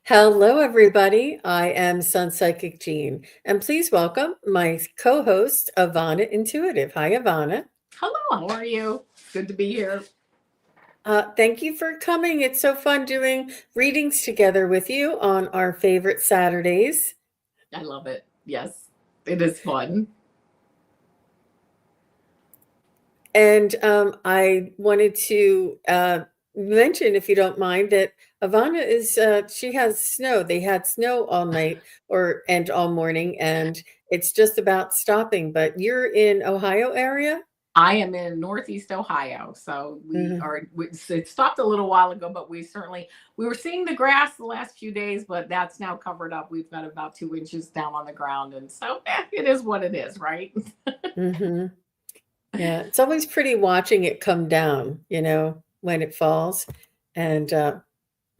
Hello, everybody. I am SunPsychic Jean, and please welcome my co-host, Avana Intuitive. Hi, Avana. Hello, how are you? Good to be here. Thank you for coming. It's so fun doing readings together with you on our favorite Saturdays. I love it. Yes, it is fun. And I wanted to mention, if you don't mind, that Avana she has snow. They had snow all night and all morning, and it's just about stopping. But you're in Ohio area? I am in Northeast Ohio, so it stopped a little while ago, but we were seeing the grass the last few days, but that's now covered up. We've got about 2 inches down on the ground, and so it is what it is, right? Mm-hmm. Yeah, it's always pretty watching it come down, when it falls. And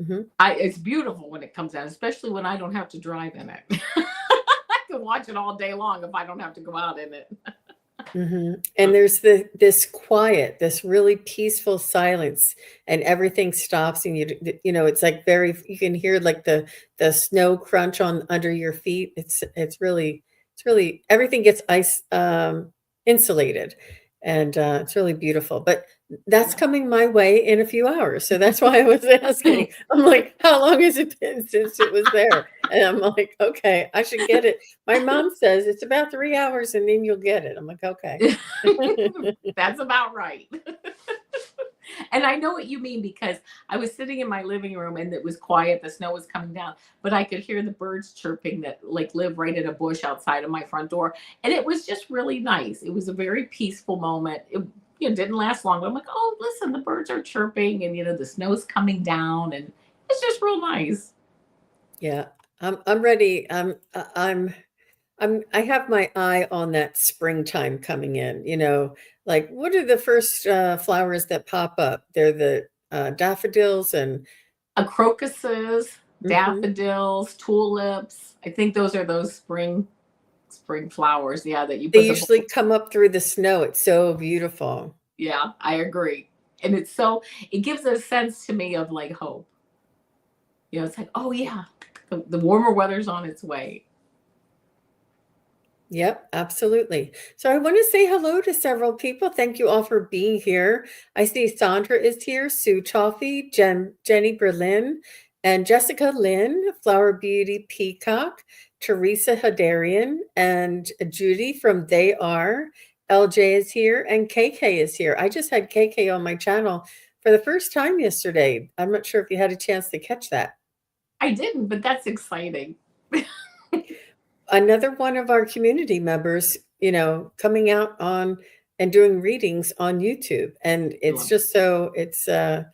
mhm. It's beautiful when it comes down, especially when I don't have to drive in it. I can watch it all day long if I don't have to go out in it. And there's this quiet, this really peaceful silence, and everything stops, and it's like you can hear like the snow crunch on under your feet. It's really everything gets ice insulated, and it's really beautiful. But that's coming my way in a few hours, so that's why I was asking. I'm like, how long has it been since it was there? And I'm like, okay, I should get it. My mom says it's about 3 hours and then you'll get it. I'm like, okay. That's about right. And I know what you mean, because I was sitting in my living room and it was quiet. The snow was coming down, but I could hear the birds chirping that like live right in a bush outside of my front door. And it was just really nice. It was a very peaceful moment. It didn't last long, but I'm like, oh, listen, the birds are chirping and, the snow's coming down, and it's just real nice. Yeah. I'm ready. I have my eye on that springtime coming in, like what are the first flowers that pop up? They're the daffodils and Crocuses, mhm. daffodils, tulips. I think those spring flowers. Yeah, that you They put the usually come up through the snow. It's so beautiful. Yeah, I agree. And it gives a sense to me of like hope. It's like, oh yeah, the warmer weather's on its way. Yep, absolutely. So I want to say hello to several people. Thank you all for being here. I see Sandra is here, Sue Toffee, Jenny Berlin, and Jessica Lynn, Flower Beauty Peacock, Teresa Hadarian, and Judy from They Are. LJ is here, and KK is here. I just had KK on my channel for the first time yesterday. I'm not sure if you had a chance to catch that. I didn't, but that's exciting. Another one of our community members, coming out on and doing readings on YouTube. And it's just I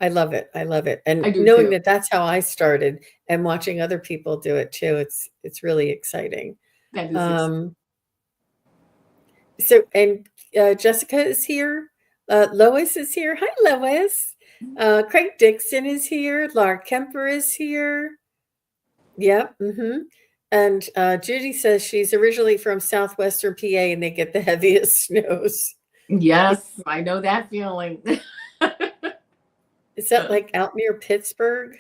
love it. I love it. I And do knowing too. that that's how I started and watching other people do it too, it's really exciting. That is exciting. Um, and Jessica is here. Lois is here. Hi, Lois. Craig Dixon is here. Laura Kemper is here. Yep. And Judy says she's originally from southwestern PA and they get the heaviest snows. Yes, I know that feeling. Is that like out near Pittsburgh?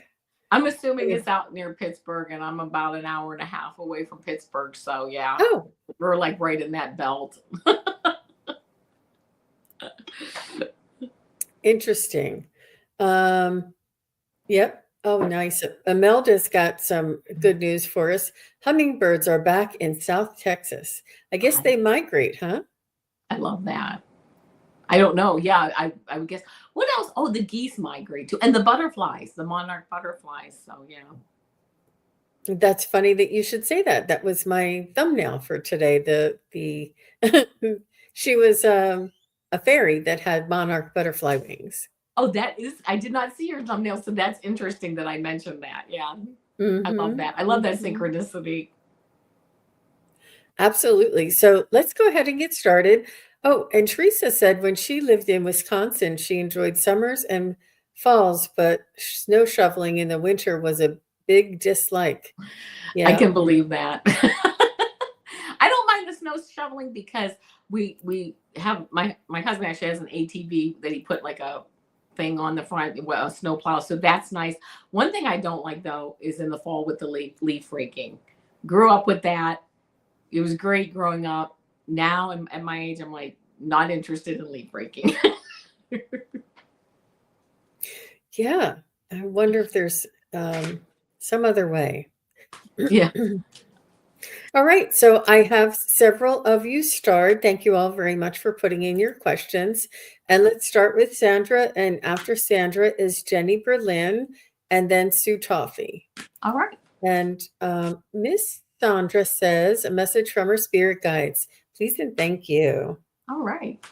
I'm assuming it's out near Pittsburgh, and I'm about an hour and a half away from Pittsburgh. So yeah, Oh, we're like right in that belt. interesting. Yep. Oh, nice. Imelda's got some good news for us. Hummingbirds are back in South Texas. I guess they migrate, huh? I love that. I don't know. Yeah, I would guess. What else? Oh, the geese migrate too, and the butterflies, the monarch butterflies. So yeah. That's funny that you should say that. That was my thumbnail for today. The she was a fairy that had monarch butterfly wings. Oh, I did not see your thumbnail, so that's interesting that I mentioned that. Yeah, I love Mm-hmm. that. I love that Mm-hmm. synchronicity. Absolutely. So let's go ahead and get started. Oh, and Teresa said when she lived in Wisconsin, she enjoyed summers and falls, but snow shoveling in the winter was a big dislike. I Yeah. can believe that. I don't mind the snow shoveling because we have my husband actually has an ATV that he put like thing on the front, well, a snow plow. So that's nice. One thing I don't like though is in the fall with the leaf raking. Grew up with that. It was great growing up. Now at my age, I'm like not interested in leaf raking. Yeah. I wonder if there's some other way. Yeah. All right. So I have several of you starred. Thank you all very much for putting in your questions. And let's start with Sandra. And after Sandra is Jenny Berlin and then Sue Toffee. All right. And Miss Sandra says, a message from her spirit guides. Please and thank you. All right.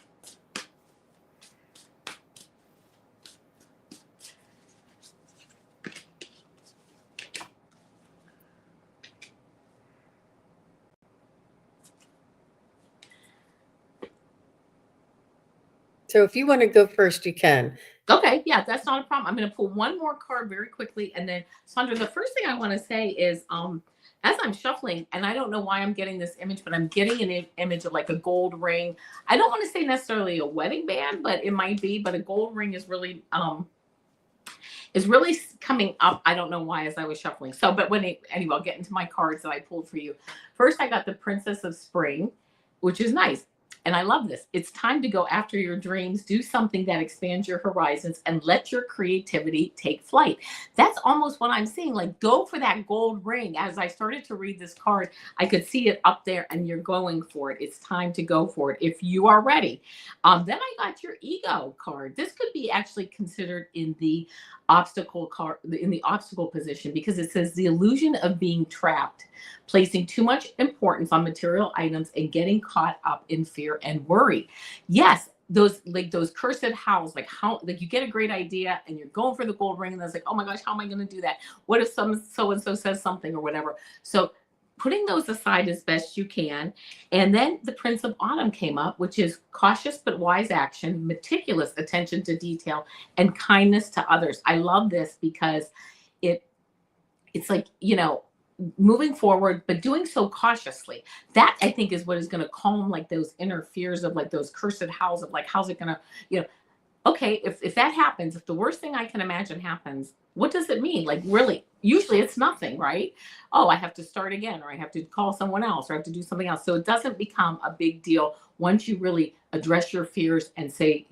So if you want to go first, you can. Okay, yeah, that's not a problem. I'm going to pull one more card very quickly, and then Sandra, the first thing I want to say is, as I'm shuffling, and I don't know why I'm getting this image, but I'm getting an image of like a gold ring. I don't want to say necessarily a wedding band, but it might be. But a gold ring is really coming up. I don't know why as I was shuffling. So, but anyway, I'll get into my cards that I pulled for you. First, I got the Princess of Spring, which is nice. And I love this. It's time to go after your dreams, do something that expands your horizons, and let your creativity take flight. That's almost what I'm seeing. Like, go for that gold ring. As I started to read this card, I could see it up there, and you're going for it. It's time to go for it if you are ready. Then I got your ego card. This could be actually considered in the obstacle card, in the obstacle position, because it says the illusion of being trapped, placing too much importance on material items and getting caught up in fear and worry. Yes, those cursed howls, like you get a great idea and you're going for the gold ring and it's like, oh my gosh, how am I going to do that? What if some so and so says something or whatever? So putting those aside as best you can. And then the Prince of Autumn came up, which is cautious but wise action, meticulous attention to detail, and kindness to others. I love this because it's like, moving forward, but doing so cautiously. That I think is what is going to calm like those inner fears of like those cursed howls of like, how's it going to, okay, if that happens, if the worst thing I can imagine happens, what does it mean? Like, really, usually it's nothing, right? Oh, I have to start again, or I have to call someone else, or I have to do something else. So it doesn't become a big deal once you really address your fears and say,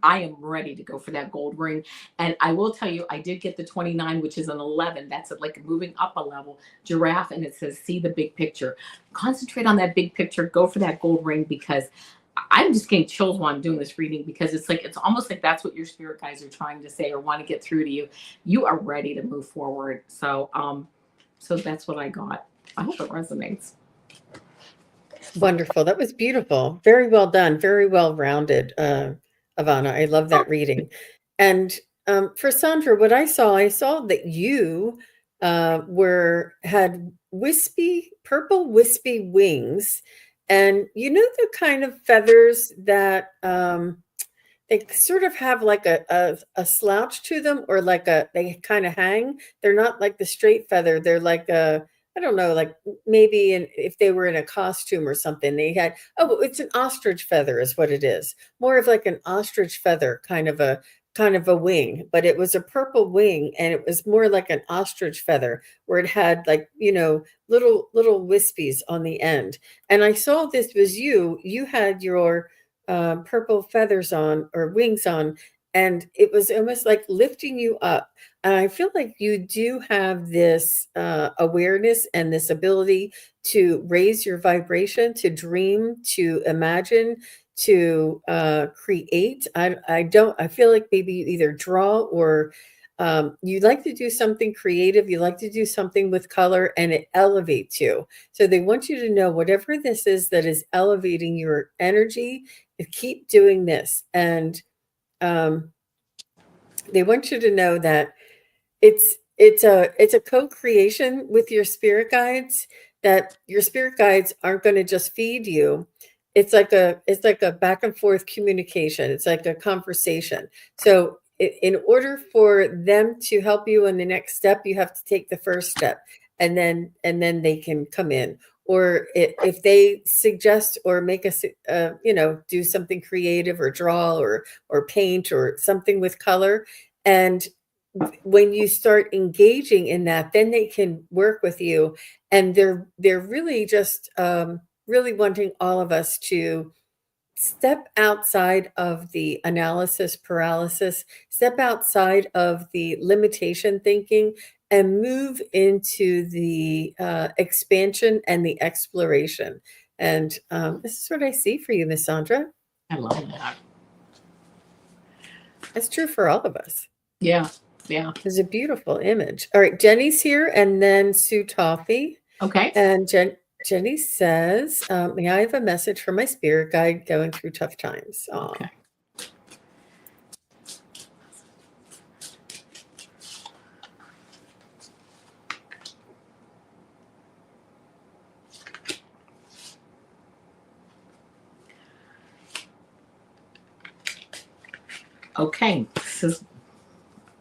I am ready to go for that gold ring. And I will tell you, I did get the 29, which is an 11. That's like moving up a level. Giraffe, and it says, see the big picture. Concentrate on that big picture. Go for that gold ring, because I'm just getting chills while I'm doing this reading, because it's almost like that's what your spirit guides are trying to say or want to get through to you. You are ready to move forward. So that's what I got. I hope it resonates. Wonderful. That was beautiful. Very well done. Very well rounded, Avana. I love that reading. And for Sandra, what I saw that you had purple wispy wings, and the kind of feathers that they sort of have like a slouch to them, or like they kind of hang. They're not like the straight feather. They're like I don't know, like maybe if they were in a costume or something, they had, it's an ostrich feather is what it is. More of like an ostrich feather, kind of a wing, but it was a purple wing, and it was more like an ostrich feather, where it had like, little wispies on the end. And I saw this was you had your purple feathers on, or wings on, and it was almost like lifting you up. And I feel like you do have this awareness and this ability to raise your vibration, to dream, to imagine, to create. I feel like maybe you either draw, or you like to do something creative. You like to do something with color, and it elevates you. So they want you to know, whatever this is that is elevating your energy, keep doing this. And they want you to know that it's a co-creation with your spirit guides, that your spirit guides aren't going to just feed you. It's like a back and forth communication. It's like a conversation. So in order for them to help you in the next step, you have to take the first step, and then they can come in. or if they suggest or make us, do something creative or draw or paint or something with color. And when you start engaging in that, then they can work with you. And they're really just really wanting all of us to step outside of the analysis paralysis, step outside of the limitation thinking, and move into the expansion and the exploration. And this is what I see for you, Miss Sandra. I love that. It's true for all of us. Yeah. Yeah. It's a beautiful image. All right, Jenny's here, and then Sue Toffee. Okay. And Jenny says, may I have a message from my spirit guide going through tough times? Aw. Okay. Okay, this is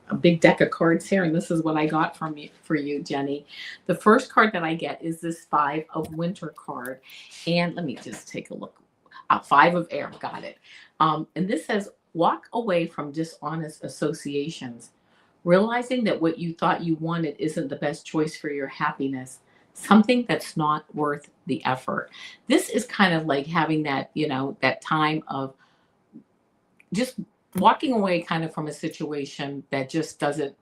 a big deck of cards here, and this is what I got from you for you, Jenny. The first card that I get is this 5 of Winter card, and let me just take a look. 5 of Air, got it. And this says, walk away from dishonest associations, realizing that what you thought you wanted isn't the best choice for your happiness. Something that's not worth the effort. This is kind of like having that, that time of just walking away kind of from a situation that just doesn't,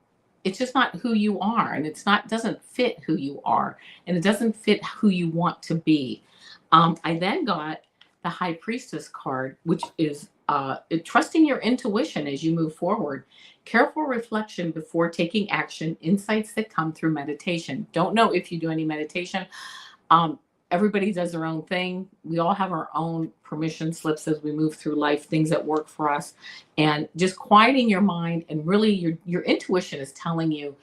it's just not who you are, and doesn't fit who you are, and it doesn't fit who you want to be. I then got the High Priestess card, which is trusting your intuition as you move forward. Careful reflection before taking action, insights that come through meditation. Don't know if you do any meditation. Everybody does their own thing. We all have our own permission slips as we move through life, things that work for us. And just quieting your mind, and really your intuition is telling you,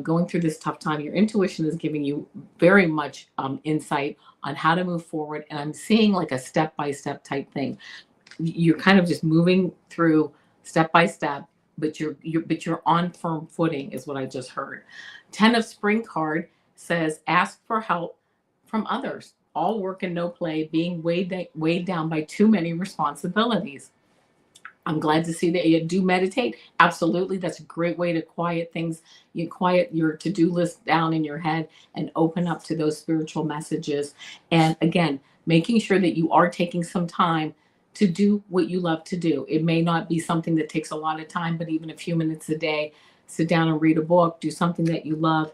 going through this tough time, your intuition is giving you very much insight on how to move forward. And I'm seeing like a step-by-step type thing. You're kind of just moving through step by step, but you're on firm footing is what I just heard. 10 of Spring card says, ask for help from others. All work and no play, being weighed down by too many responsibilities. I'm glad to see that you do meditate. Absolutely. That's a great way to quiet things. You quiet your to-do list down in your head and open up to those spiritual messages. And again, making sure that you are taking some time to do what you love to do. It may not be something that takes a lot of time, but even a few minutes a day, sit down and read a book, do something that you love.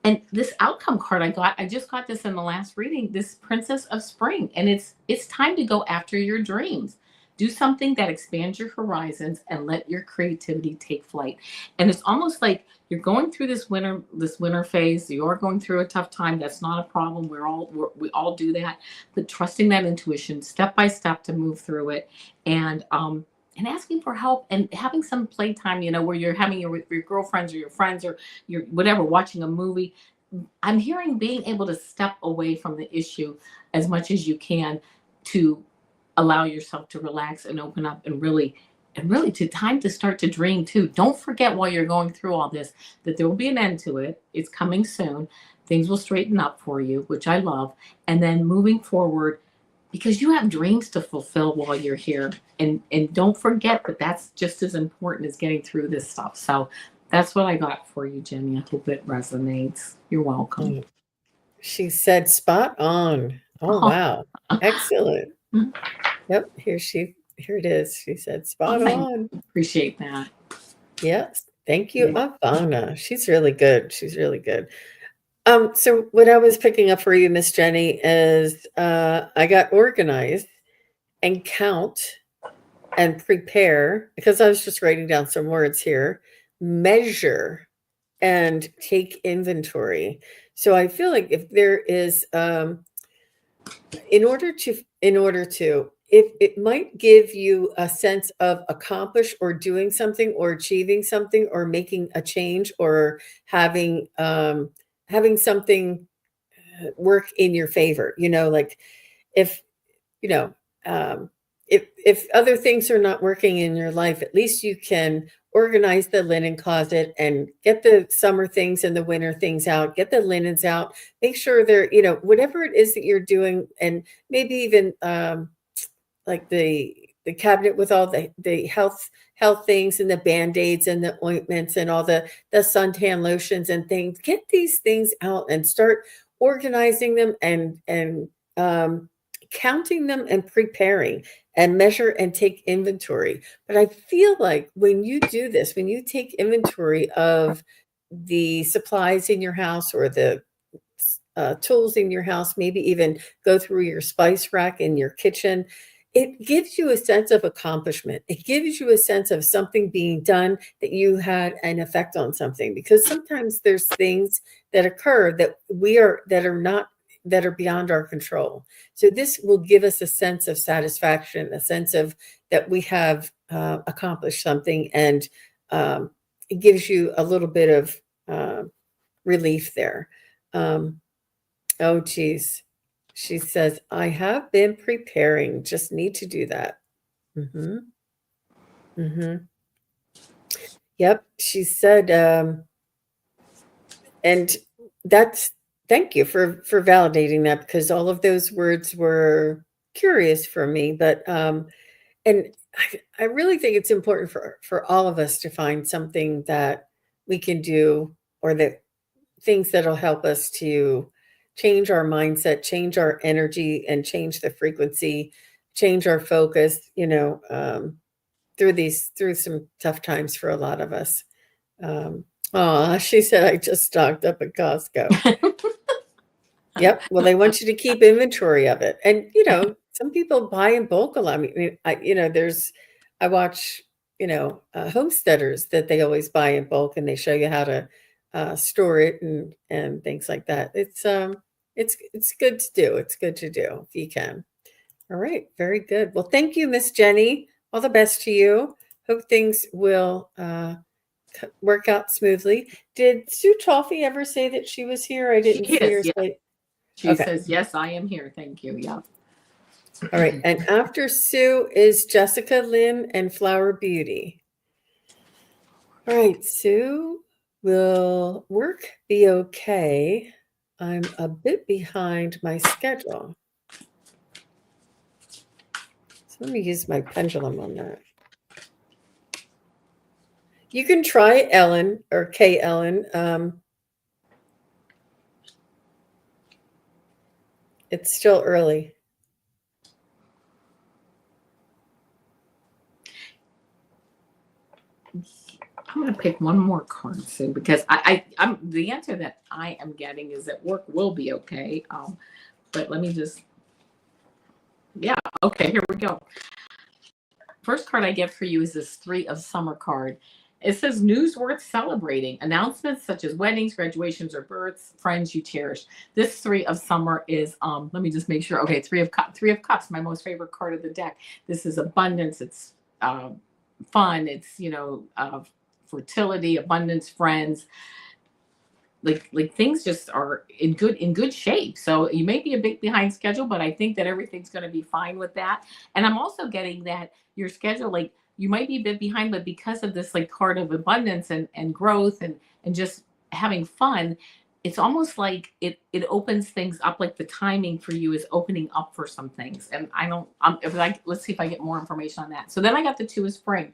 And this outcome card I just got this in the last reading, this Princess of Spring. And it's time to go after your dreams. Do something that expands your horizons and let your creativity take flight. And it's almost like you're going through this winter phase. You are going through a tough time. That's not a problem. We all do that. But trusting that intuition step by step to move through it, and asking for help, and having some playtime, where you're having your girlfriends or your friends or your whatever, watching a movie. I'm hearing being able to step away from the issue as much as you can to allow yourself to relax and open up, and really to time to start to dream too. Don't forget while you're going through all this that there will be an end to it. It's coming soon. Things will straighten up for you, which I love. And then moving forward, because you have dreams to fulfill while you're here. And don't forget that that's just as important as getting through this stuff. So that's what I got for you, Jenny. I hope it resonates. You're welcome. She said spot on. Oh, wow. Excellent. Yep, here it is. She said spot on. Appreciate that. Yes. Thank you, Avana. She's really good. She's really good. So what I was picking up for you, Miss Jenny, is I got organized and count and prepare, because I was just writing down some words here, measure and take inventory. So I feel like if there is, in order to, if it might give you a sense of accomplish or doing something or achieving something or making a change or having something work in your favor, like if, if other things are not working in your life, at least you can organize the linen closet and get the summer things and the winter things out, get the linens out, make sure they're, whatever it is that you're doing, and maybe even like the cabinet with all the health things and the band-aids and the ointments and all the suntan lotions and things. Get these things out and start organizing them and counting them and preparing and measure and take inventory. But I feel like when you do this, when you take inventory of the supplies in your house or the tools in your house, maybe even go through your spice rack in your kitchen, it gives you a sense of accomplishment. It gives you a sense of something being done, that you had an effect on something, because sometimes there's things that occur that are beyond our control. So this will give us a sense of satisfaction, a sense of that we have accomplished something, and it gives you a little bit of relief there. Oh, geez. She says, I have been preparing, just need to do that. Mm-hmm. Mm-hmm. Yep. She said, and thank you for validating that, because all of those words were curious for me. But, and I really think it's important for all of us to find something that we can do, or that things that'll help us to change our mindset, change our energy, and change the frequency, change our focus, through some tough times for a lot of us. She said, I just stocked up at Costco. Yep. Well, they want you to keep inventory of it. And, some people buy in bulk a lot. I mean, I watch, homesteaders that they always buy in bulk, and they show you how to store it and things like that. It's good to do. It's good to do if you can. All right. Very good. Well, thank you, Miss Jenny. All the best to you. Hope things will work out smoothly. Did Sue Toffee ever say that she was here? I didn't She see her is, yeah. say. She Okay. says, yes, I am here. Thank you. Yeah. All right. And after Sue is Jessica Lynn and Flower Beauty. All right, Sue, will work be okay? I'm a bit behind my schedule. So let me use my pendulum on that. You can try Ellen or K Ellen. It's still early. I'm going to pick one more card soon, because I'm the answer that I am getting is that work will be okay. But let me just, yeah, okay, here we go. First card I get for you is this 3 of Summer card. It says news worth celebrating, announcements such as weddings, graduations, or births, friends you cherish. This 3 of Summer is, let me just make sure. Okay, 3 of Cups, my most favorite card of the deck. This is abundance. It's fun. It's, fertility, abundance, friends. Like things just are in good shape. So you may be a bit behind schedule, but I think that everything's going to be fine with that. And I'm also getting that your schedule, like, you might be a bit behind, but because of this like card of abundance and growth and just having fun, it's almost like it opens things up. Like the timing for you is opening up for some things. And let's see if I get more information on that. So then I got the 2 of Spring.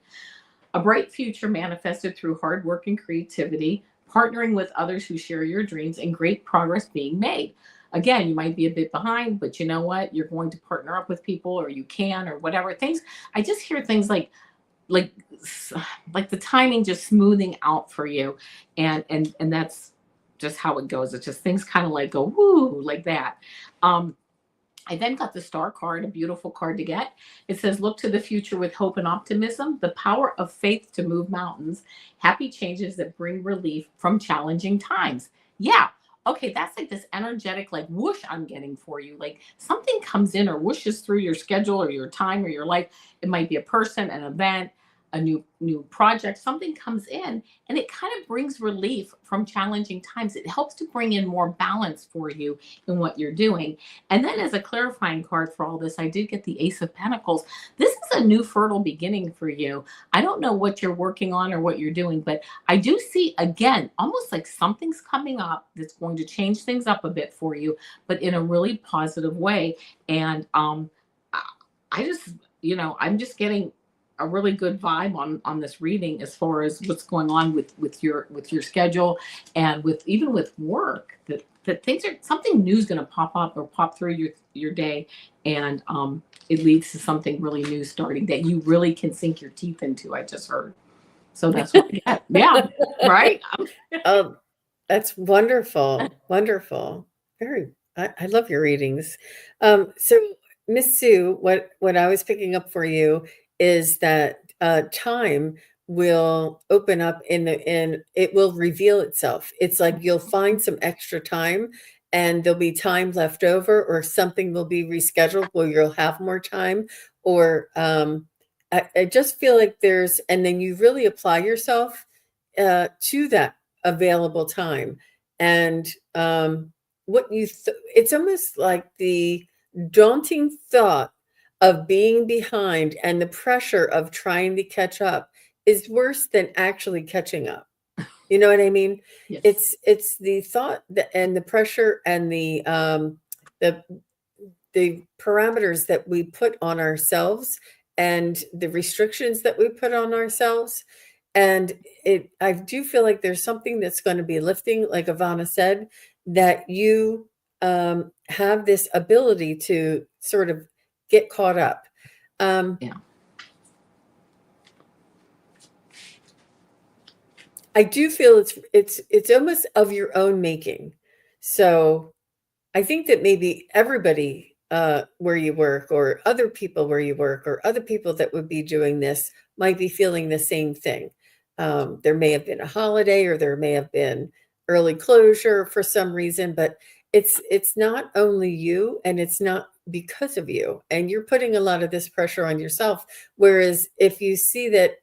A bright future manifested through hard work and creativity, partnering with others who share your dreams, and great progress being made. Again, you might be a bit behind, but you know what? You're going to partner up with people, or you can, or whatever. Things, I just hear things like the timing just smoothing out for you, and that's just how it goes. It's just things kind of like go woo like that. I then got the Star card, a beautiful card to get. It says, look to the future with hope and optimism, the power of faith to move mountains, happy changes that bring relief from challenging times. Yeah. Okay, that's like this energetic, like whoosh I'm getting for you. Like something comes in or whooshes through your schedule or your time or your life. It might be a person, an event, a new project, something comes in, and it kind of brings relief from challenging times. It helps to bring in more balance for you in what you're doing. And then as a clarifying card for all this, I did get the Ace of Pentacles. This is a new fertile beginning for you. I don't know what you're working on or what you're doing, but I do see, again, almost like something's coming up that's going to change things up a bit for you, but in a really positive way. And I I just, I'm just getting a really good vibe on this reading as far as what's going on with your schedule, and with even with work, that things are, something new is going to pop up or pop through your day, and it leads to something really new starting that you really can sink your teeth into. I just heard. So that's what, yeah, yeah, right. Oh, that's wonderful. Wonderful. I love your readings. So Miss Sue, what I was picking up for you is that time will open up and it will reveal itself. It's like you'll find some extra time and there'll be time left over, or something will be rescheduled where you'll have more time, or I just feel like and then you really apply yourself to that available time. And it's almost like the daunting thought of being behind and the pressure of trying to catch up is worse than actually catching up. You know what I mean? Yes. It's the thought and the pressure and the parameters that we put on ourselves and the restrictions that we put on ourselves. And I do feel like there's something that's going to be lifting, like Avana said, that you have this ability to sort of get caught up. Yeah. I do feel it's almost of your own making. So I think that maybe everybody where you work, or other people where you work, or other people that would be doing this might be feeling the same thing. There may have been a holiday, or there may have been early closure for some reason, but it's not only you, and it's not because of you, and you're putting a lot of this pressure on yourself. Whereas if you see that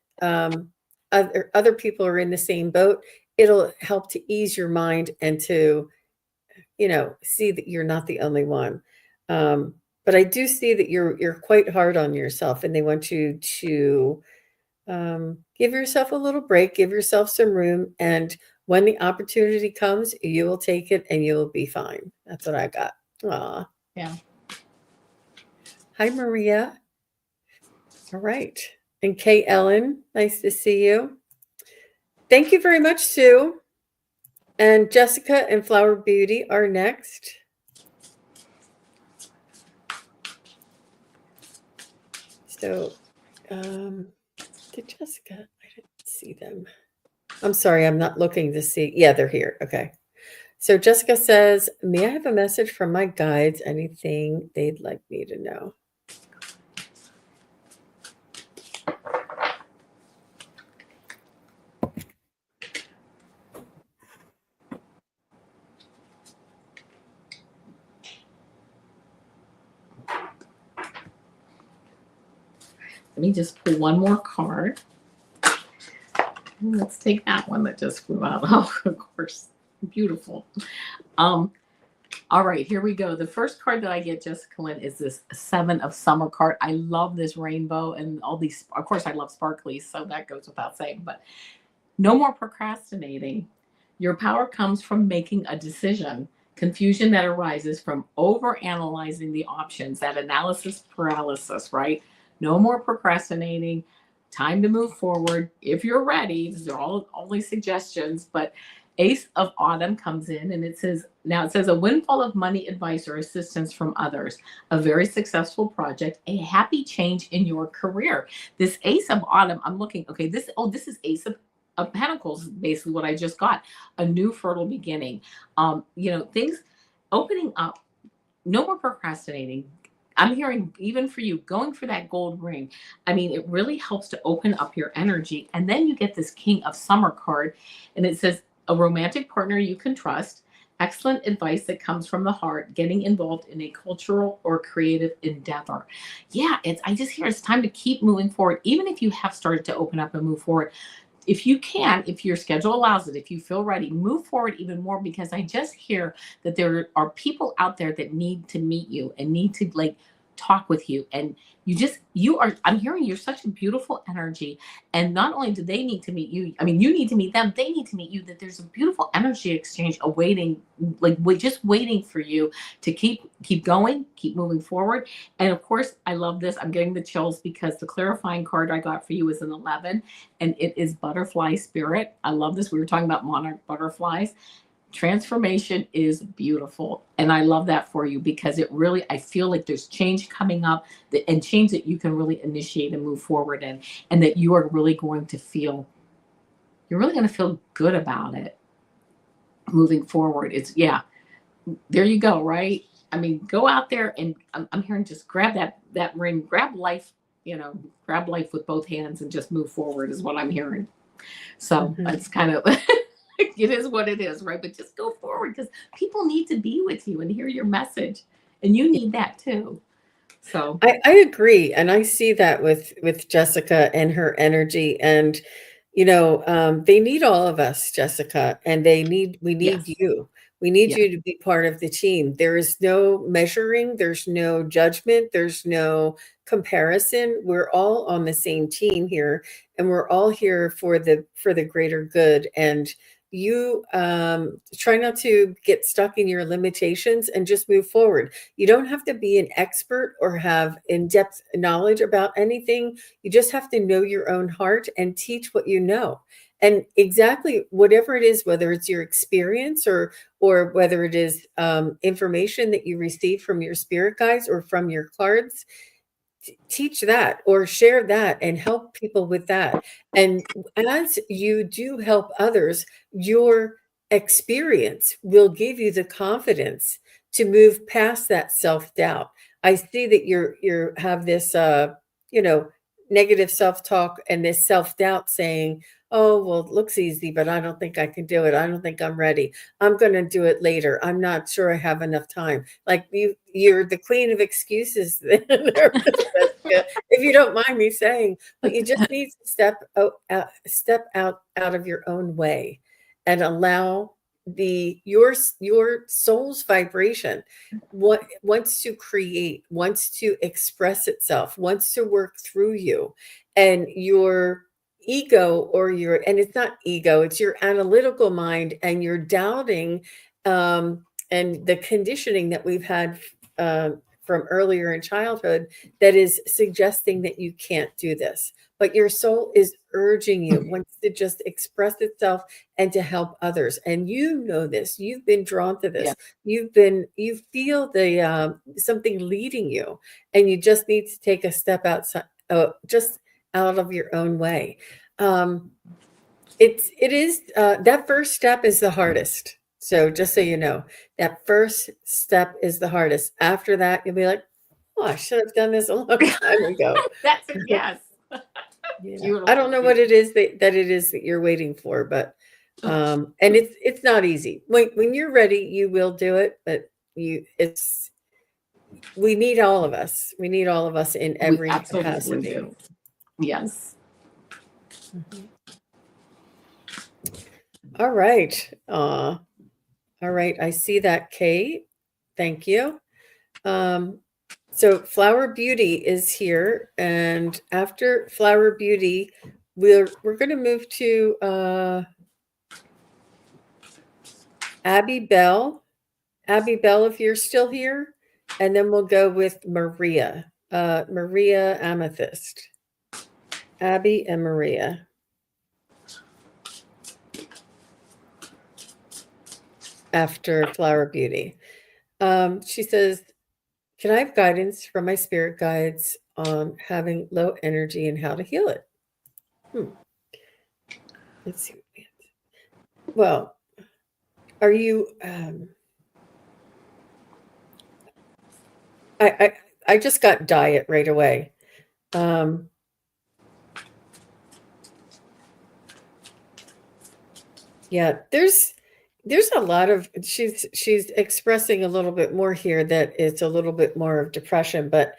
other people are in the same boat, it'll help to ease your mind and to see that you're not the only one. But I do see that you're quite hard on yourself, and they want you to give yourself a little break, give yourself some room, and when the opportunity comes, you will take it and you will be fine. That's what I got. Aw. Yeah. Hi, Maria. All right. And Kay Ellen, nice to see you. Thank you very much, Sue. And Jessica and Flower Beauty are next. So, did Jessica? I didn't see them. I'm sorry, I'm not looking to see. Yeah, they're here. Okay. So Jessica says, may I have a message from my guides? Anything they'd like me to know? Let me just pull one more card. Let's take that one that just flew out. Oh, of course. Beautiful. All right, here we go. The first card that I get, Jessica Lynn, is this Seven of Summer card. I love this rainbow and all these. Of course, I love sparklies, so that goes without saying. But no more procrastinating. Your power comes from making a decision. Confusion that arises from overanalyzing the options, that analysis paralysis, right? No more procrastinating. Time to move forward. If you're ready, these are all only suggestions, but Ace of Autumn comes in, and it says a windfall of money, advice, or assistance from others, a very successful project, a happy change in your career. This Ace of Autumn, I'm looking, okay, this is Ace of Pentacles, basically what I just got, a new fertile beginning. Things opening up, no more procrastinating. I'm hearing, even for you, going for that gold ring. I mean, it really helps to open up your energy. And then you get this King of Summer card, and it says, a romantic partner you can trust, Excellent advice that comes from the heart, getting involved in a cultural or creative endeavor. Yeah, I just hear it's time to keep moving forward. Even if you have started to open up and move forward, if you can, if your schedule allows it, if you feel ready, move forward even more, because I just hear that there are people out there that need to meet you and need to like talk with you. And you are, I'm hearing you're such a beautiful energy. And not only do they need to meet you, I mean, you need to meet them, they need to meet you, that there's a beautiful energy exchange awaiting, like we're just waiting for you to keep going, keep moving forward. And of course, I love this. I'm getting the chills because the clarifying card I got for you is an 11, and it is butterfly spirit. I love this. We were talking about monarch butterflies. Transformation is beautiful. And I love that for you, because it really, I feel like there's change coming up, and change that you can really initiate and move forward in, and that you are really going to feel, you're really going to feel good about it moving forward. It's, yeah, there you go, right? I mean, go out there and I'm hearing just grab that ring, grab life, grab life with both hands and just move forward is what I'm hearing. So it's kind of it is what it is, right? But just go forward, because people need to be with you and hear your message, and you need that too. So I agree, and I see that with Jessica and her energy, and they need all of us, Jessica, and we need yes, you. We need yeah, you to be part of the team. There is no measuring, there's no judgment, there's no comparison. We're all on the same team here, and we're all here for the greater good. And you try not to get stuck in your limitations and just move forward. You don't have to be an expert or have in-depth knowledge about anything. You just have to know your own heart and teach what you know. And exactly whatever it is, whether it's your experience or whether it is information that you receive from your spirit guides or from your cards, teach that or share that and help people with that. And as you do help others, your experience will give you the confidence to move past that self-doubt. I see that you have this you know negative self-talk and this self-doubt saying, oh, well, it looks easy, but I don't think I can do it. I don't think I'm ready. I'm going to do it later. I'm not sure I have enough time. Like you're the queen of excuses there, if you don't mind me saying, but you just need to step out of your own way and allow your soul's vibration what wants to create, wants to express itself, wants to work through you, and your ego and it's not ego, it's your analytical mind and your doubting, and the conditioning that we've had from earlier in childhood that is suggesting that you can't do this. But your soul is urging you, wants to just express itself and to help others. And you know this. You've been drawn to yeah, this. You feel the something leading you, and you just need to take a step outside, just out of your own way. It is that first step is the hardest. So just so you know, that first step is the hardest. After that, you'll be like, oh, I should have done this a long time ago. that's it. Yes, Yeah. I don't beautiful, know what beautiful. it is that it is that you're waiting for, but and it's not easy. When you're ready, you will do it, but we need all of us. We need all of us in We every absolutely capacity. do. Yes. Mhm. All right. All right. I see that, Kate. Thank you. So Flower Beauty is here, and after Flower Beauty, we're going to move to Abby Bell. Abby Bell, if you're still here, and then we'll go with Maria, Maria Amethyst. Abby and Maria. After Flower Beauty. She says, can I have guidance from my spirit guides on having low energy and how to heal it? Let's see. Well, are you? I just got diet right away. Yeah, There's a lot of she's expressing a little bit more here that it's a little bit more of depression, but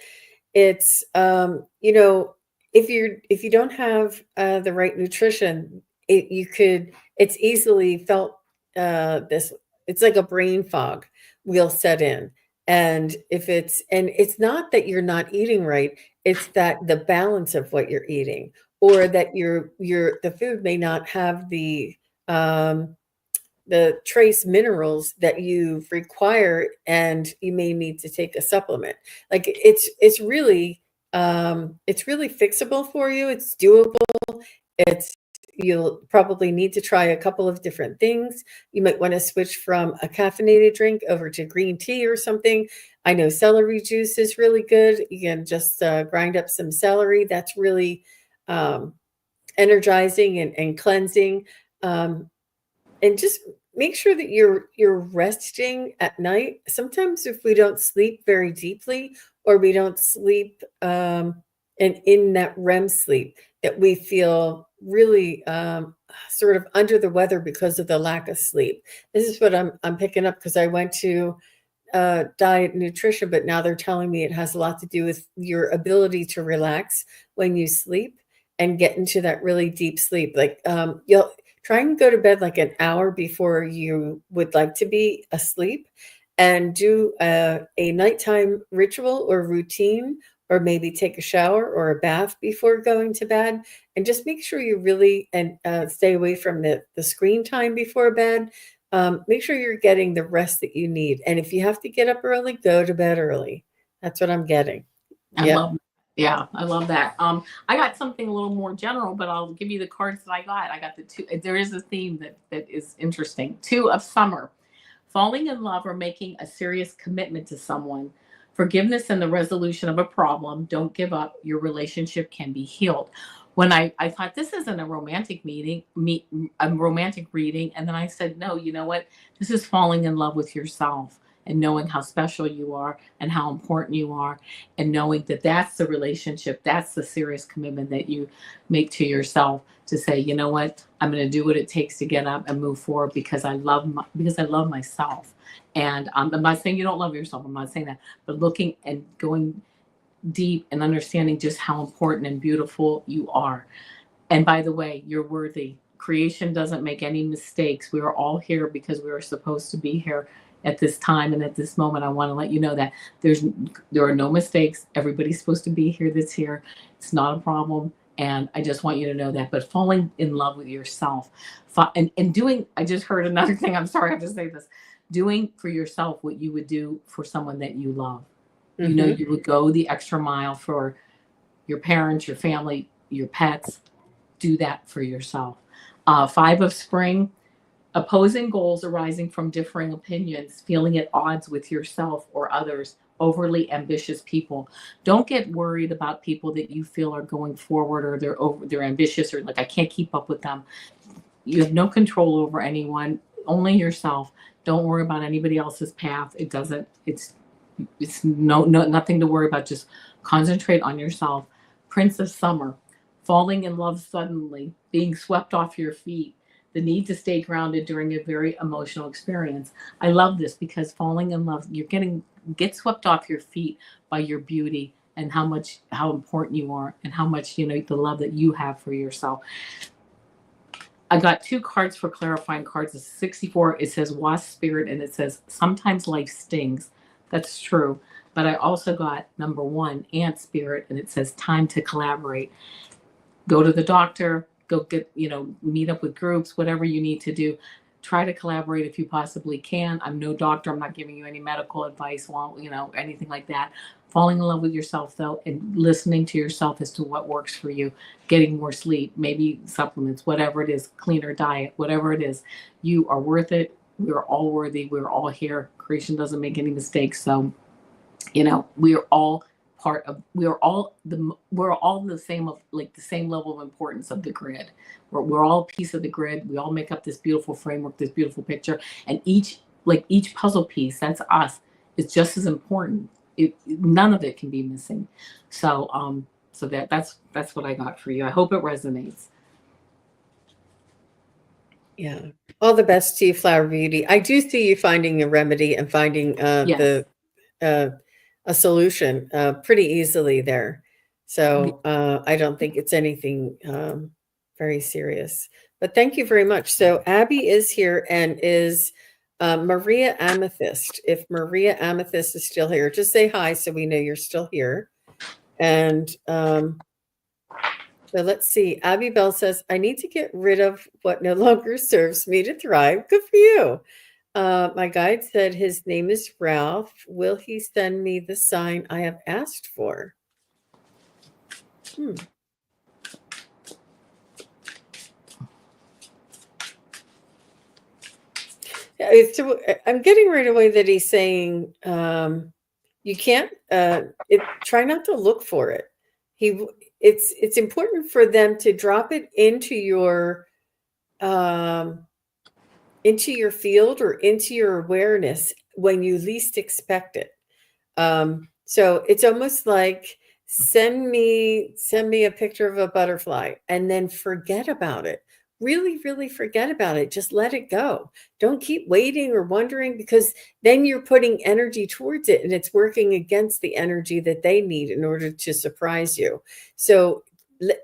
it's you know, if you don't have the right nutrition, it's easily felt this it's like a brain fog will set in. And it's not that you're not eating right, it's that the balance of what you're eating, or that the food may not have um the trace minerals that you require, and you may need to take a supplement. Like it's really fixable for you. It's doable. It's You'll probably need to try a couple of different things. You might want to switch from a caffeinated drink over to green tea or something. I know celery juice is really good. You can just grind up some celery. That's really um, energizing and cleansing. Um, and just make sure that you're resting at night. Sometimes if we don't sleep very deeply, or we don't sleep and in that REM sleep, that we feel really sort of under the weather because of the lack of sleep. This is what I'm picking up, because I went to diet and nutrition, but now they're telling me it has a lot to do with your ability to relax when you sleep and get into that really deep sleep. Like you'll try and go to bed like an hour before you would like to be asleep, and do a nighttime ritual or routine, or maybe take a shower or a bath before going to bed, and just make sure you really and stay away from the screen time before bed. Make sure you're getting the rest that you need. And if you have to get up early, go to bed early. That's what I'm getting. I Yep. love, yeah, I love that. I got something a little more general, but I'll give you the cards that I got. I got the two. There is a theme that is interesting. Two of summer, falling in love or making a serious commitment to someone, forgiveness and the resolution of a problem. Don't give up. Your relationship can be healed. When I thought this isn't a romantic a romantic reading, and then I said, no, you know what? This is falling in love with yourself and knowing how special you are and how important you are, and knowing that that's the relationship, that's the serious commitment that you make to yourself, to say, you know what, I'm going to do what it takes to get up and move forward because because I love myself. And I'm not saying you don't love yourself. I'm not saying that, but looking and going deep and understanding just how important and beautiful you are. And by the way, you're worthy. Creation doesn't make any mistakes. We are all here because we are supposed to be here at this time and at this moment. I want to let you know that there are no mistakes. Everybody's supposed to be here that's here. It's not a problem. And I just want you to know that. But falling in love with yourself, and doing, I just heard another thing. I'm sorry I have to say this. Doing for yourself what you would do for someone that you love. You know, Hmm. you would go the extra mile for your parents, your family, your pets. Do that for yourself. Five of spring, opposing goals arising from differing opinions, feeling at odds with yourself or others, overly ambitious people. Don't get worried about people that you feel are going forward, or they're ambitious, or like I can't keep up with them. You have no control over anyone, only yourself. Don't worry about anybody else's path. It doesn't it's nothing to worry about. Just concentrate on yourself. Prince of summer, falling in love suddenly, being swept off your feet, the need to stay grounded during a very emotional experience. I love this because falling in love, get swept off your feet by your beauty and how important you are, and how much, the love that you have for yourself. I got two cards for clarifying cards. It's 64. It says wasp spirit, and it says sometimes life stings. That's true. But I also got number one, ant spirit, and it says time to collaborate. Go to the doctor, go meet up with groups, whatever you need to do. Try to collaborate if you possibly can. I'm no doctor. I'm not giving you any medical advice, anything like that. Falling in love with yourself, though, and listening to yourself as to what works for you. Getting more sleep, maybe supplements, whatever it is, cleaner diet, whatever it is. You are worth it. We're all worthy. We're all here. Creation doesn't make any mistakes. So, we are all we're all the same, of like the same level of importance of the grid. We're all a piece of the grid. We all make up this beautiful framework, this beautiful picture, and each puzzle piece, that's us, is just as important. None of it can be missing. So that's what I got for you. I hope it resonates. Yeah. All the best to you, Flower Beauty. I do see you finding a remedy and finding Yes. uh, a solution pretty easily there. Y- So I don't think it's anything very serious. But thank you very much. So Abby is here and is Maria Amethyst. If Maria Amethyst is still here, just say hi so we know you're still here. And so let's see. Abby Bell says, I need to get rid of what no longer serves me to thrive. Good for you. My guide said his name is Ralph. Will he send me the sign I have asked for? Hmm. So I'm getting right away that he's saying you can't. Try not to look for it. He. It's important for them to drop it um, into your field or into your awareness when you least expect it. So it's almost like send me a picture of a butterfly and then forget about it. Really, really forget about it. Just let it go. Don't keep waiting or wondering because then you're putting energy towards it and it's working against the energy that they need in order to surprise you. So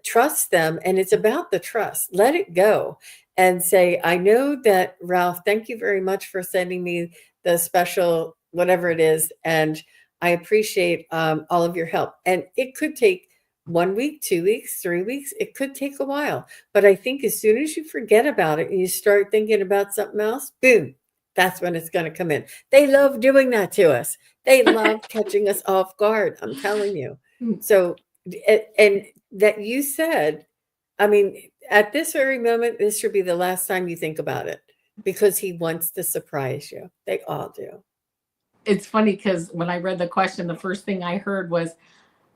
trust them, and it's about the trust. Let it go and say, I know that, Ralph, thank you very much for sending me the special whatever it is. And I appreciate all of your help. And it could take 1 week, 2 weeks, 3 weeks. It could take a while. But I think as soon as you forget about it and you start thinking about something else, boom, that's when it's going to come in. They love doing that to us. They love catching us off guard. I'm telling you. So, and that you said, I mean, at this very moment, this should be the last time you think about it because he wants to surprise you. They all do. It's funny because when I read the question, the first thing I heard was,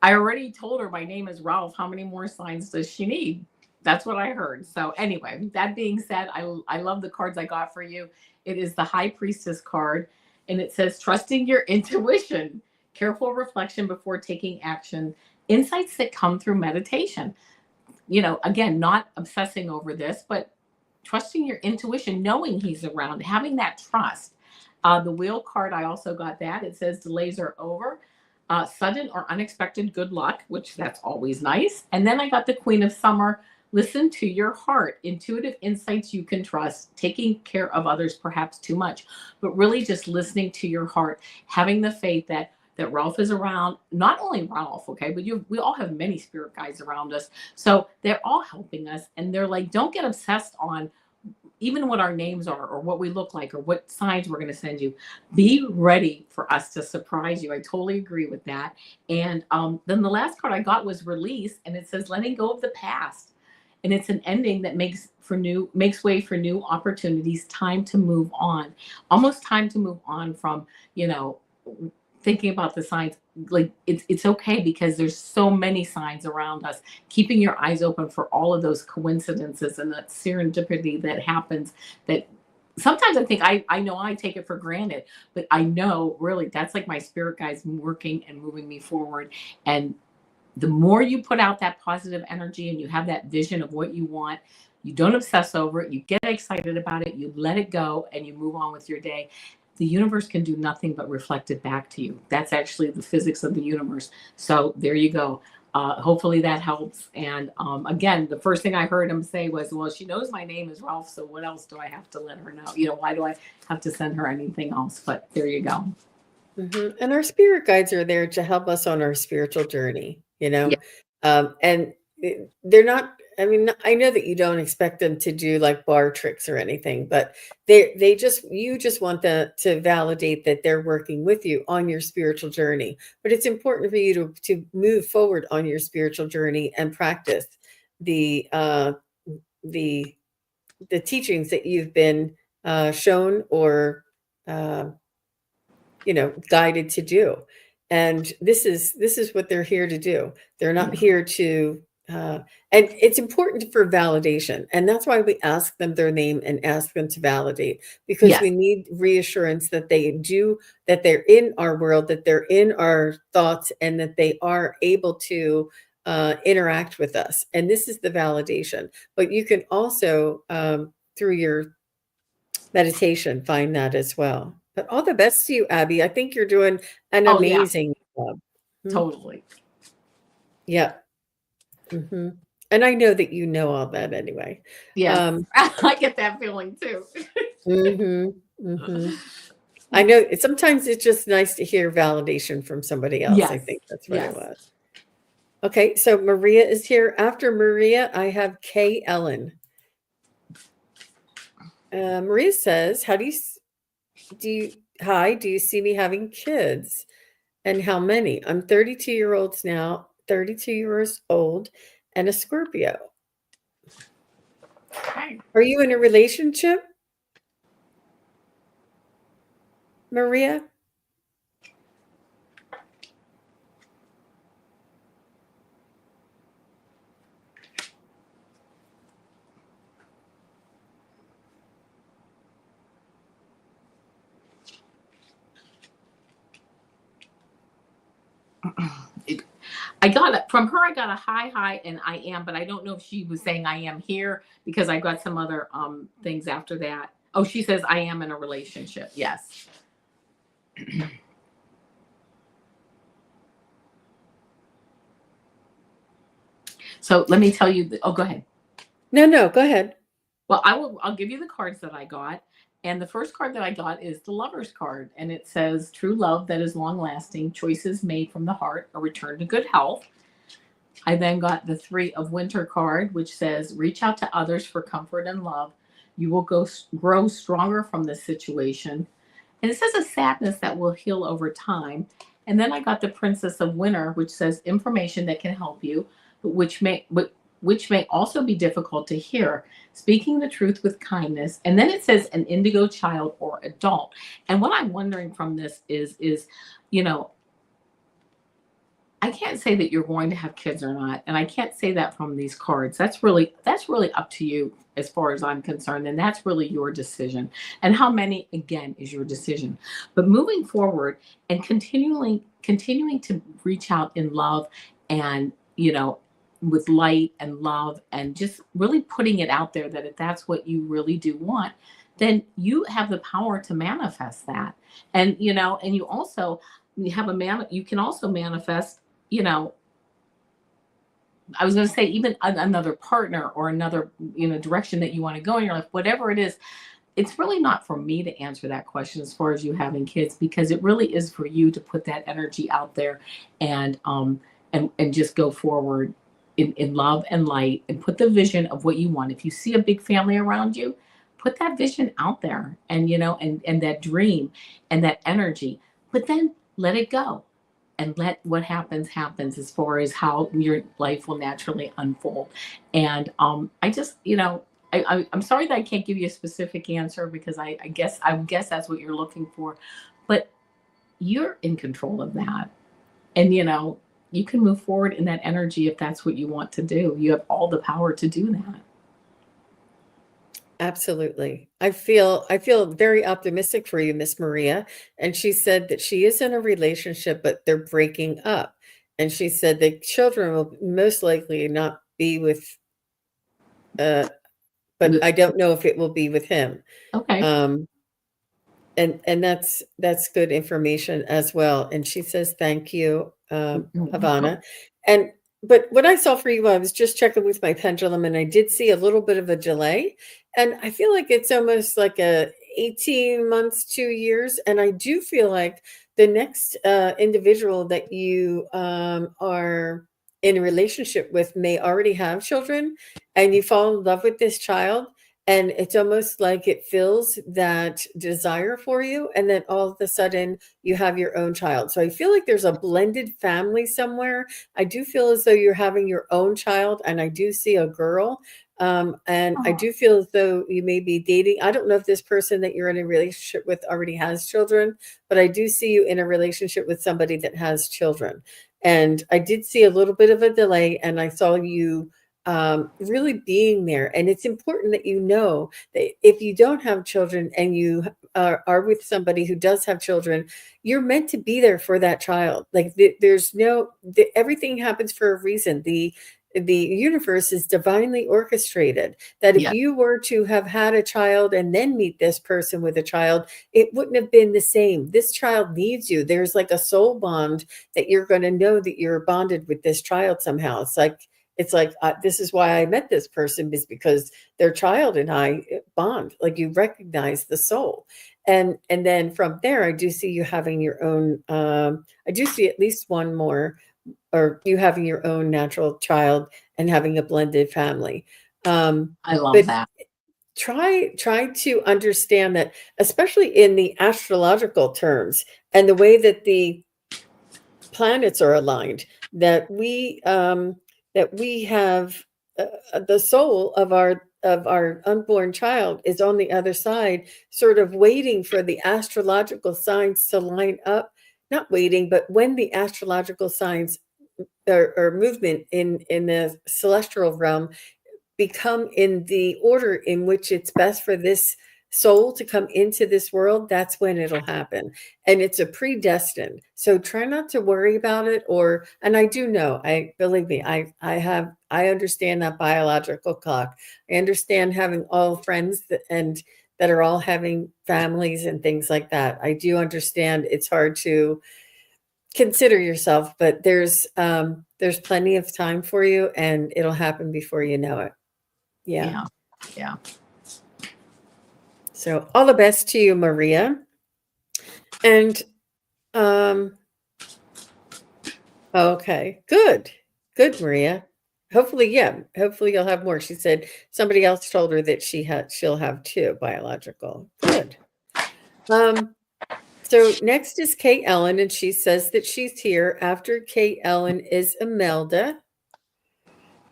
I already told her my name is Ralph. How many more signs does she need? That's what I heard. So anyway, that being said, I love the cards I got for you. It is the High Priestess card, and it says trusting your intuition, careful reflection before taking action, insights that come through meditation. Again, not obsessing over this, but trusting your intuition, knowing he's around, having that trust. The wheel card, I also got that. It says delays are over. Sudden or unexpected good luck, which that's always nice. And then I got the Queen of Summer. Listen to your heart, intuitive insights you can trust, taking care of others perhaps too much, but really just listening to your heart, having the faith that Ralph is around. Not only Ralph, okay, but we all have many spirit guides around us, so they're all helping us, and they're like, don't get obsessed on even what our names are or what we look like or what signs we're going to send you. Be ready for us to surprise you. I totally agree with that. And then the last card I got was release, and it says letting go of the past, and it's an ending that makes way for new opportunities. Time to move on, almost time to move on from you know thinking about the signs. Like it's okay because there's so many signs around us. Keeping your eyes open for all of those coincidences and that serendipity that happens, that sometimes I think I know I take it for granted, but I know really that's like my spirit guides working and moving me forward. And the more you put out that positive energy and you have that vision of what you want, you don't obsess over it, you get excited about it, you let it go, and you move on with your day. The universe can do nothing but reflect it back to you. That's actually the physics of the universe. So there you go. Hopefully that helps. And again, the first thing I heard him say was, well, she knows my name is Ralph, so what else do I have to let her know? Why do I have to send her anything else? But there you go. And our spirit guides are there to help us on our spiritual journey, Yeah. and they're not. I mean, I know that you don't expect them to do like bar tricks or anything, but you just want to validate that they're working with you on your spiritual journey. But it's important for you to move forward on your spiritual journey and practice the the the teachings that you've been shown or uh, guided to do. And this is what they're here to do. They're not here to and it's important for validation, and that's why we ask them their name and ask them to validate, because we Yes. need reassurance that that they're in our world, that they're in our thoughts, and that they are able to interact with us. And this is the validation. But you can also through your meditation, find that as well. But all the best to you, Abby. I think you're doing an Oh yeah, amazing job. Mhm. totally. Yeah. Hmm. And I know that you know all that anyway. Yes, Um, I get that feeling too. hmm hmm. I know sometimes it's just nice to hear validation from somebody else. I Yes, think that's what it yes. was. Okay, so Maria is here. After Maria, I have Kay Ellen. Maria says, "How do you hi? Do you see me having kids, and how many? I'm 32-year-olds now, 32 years old, and a Scorpio. Okay. Are you in a relationship, Maria?" I got it from her. I got a high, and I am, but I don't know if she was saying I am here because I got some other things after that. Oh, she says I am in a relationship. Yes. So let me tell you. Oh, go ahead. No, go ahead. Well, I'll give you the cards that I got. And the first card that I got is the Lover's card. And it says, true love that is long lasting, choices made from the heart, a return to good health. I then got the Three of Winter card, which says, reach out to others for comfort and love. You will grow stronger from this situation. And it says a sadness that will heal over time. And then I got the Princess of Winter, which says information that can help you, but which may also be difficult to hear. Speaking the truth with kindness. And then it says an indigo child or adult. And what I'm wondering from this is, you know, I can't say that you're going to have kids or not, and I can't say that from these cards. That's really up to you as far as I'm concerned, and that's really your decision. And how many again is your decision. But moving forward and continuing to reach out in love and, with light and love and just really putting it out there that if that's what you really do want, then you have the power to manifest that. And and you also you have a man you can also manifest, you know, I was going to say even another partner or another, direction that you want to go in your life, whatever it is. It's really not for me to answer that question as far as you having kids, because it really is for you to put that energy out there and just go forward in love and light and put the vision of what you want. If you see a big family around you, put that vision out there and and that dream and that energy, but then let it go and let what happens as far as how your life will naturally unfold. And I just, I'm sorry that I can't give you a specific answer because I guess that's what you're looking for, but you're in control of that, and you can move forward in that energy if that's what you want to do. You have all the power to do that. Absolutely. I feel very optimistic for you, Miss Maria. And she said that she is in a relationship, but they're breaking up. And she said the children will most likely not be with but I don't know if it will be with him. Okay. Um and that's good information as well. And she says thank you, Avana. And but what I saw for you, I was just checking with my pendulum, and I did see a little bit of a delay, and I feel like it's almost like a 18 months, 2 years. And I do feel like the next individual that you are in a relationship with may already have children, and you fall in love with this child, and it's almost like it fills that desire for you, and then all of a sudden you have your own child. So I feel like there's a blended family somewhere. I do feel as though you're having your own child, and I do see a girl. And I Oh, do feel as though you may be dating. I don't know if this person that you're in a relationship with already has children, but I do see you in a relationship with somebody that has children. And I did see a little bit of a delay, and I saw you really being there. And it's important that you know that if you don't have children and you are with somebody who does have children, you're meant to be there for that child. Like there's no, everything happens for a reason. the universe is divinely orchestrated, that if Yeah. you were to have had a child and then meet this person with a child, it wouldn't have been the same. This child needs you. There's like a soul bond that you're going to know that you're bonded with this child somehow. It's like this is why I met this person, is because their child and I bond. Like, you recognize the soul. And then from there, I do see you having your own. I do see at least one more, or you having your own natural child and having a blended family. I love But that. try to understand that, especially in the astrological terms and the way that the planets are aligned, that we have the soul of our unborn child is on the other side, sort of waiting for the astrological signs to line up. Not waiting, but when the astrological signs or movement in the celestial realm become in the order in which it's best for this soul to come into this world, that's when it'll happen. And it's a predestined. So try not to worry about it. And I do know, I believe me, I understand that biological clock. I understand having all friends that are all having families and things like that. I do understand it's hard to consider yourself, but there's plenty of time for you, and it'll happen before you know it. Yeah. Yeah. Yeah. So all the best to you, Maria. And okay, good. Good, Maria. Hopefully, yeah. Hopefully you'll have more. She said somebody else told her that she'll have two biological. Good. So next is Kate Ellen, and she says that she's here. After Kate Ellen is Imelda.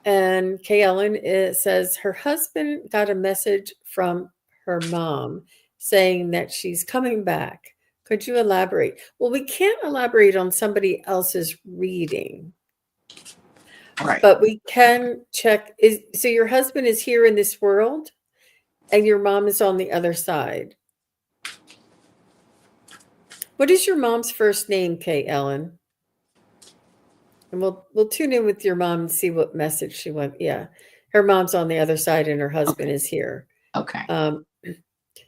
And Kay Ellen says her husband got a message from her mom saying that she's coming back. Could you elaborate? Well, we can't elaborate on somebody else's reading, Right. but we can check. So your husband is here in this world, and your mom is on the other side. What is your mom's first name, Kay Ellen? And we'll tune in with your mom and see what message she went. Yeah, her mom's on the other side, and her husband is here. Okay.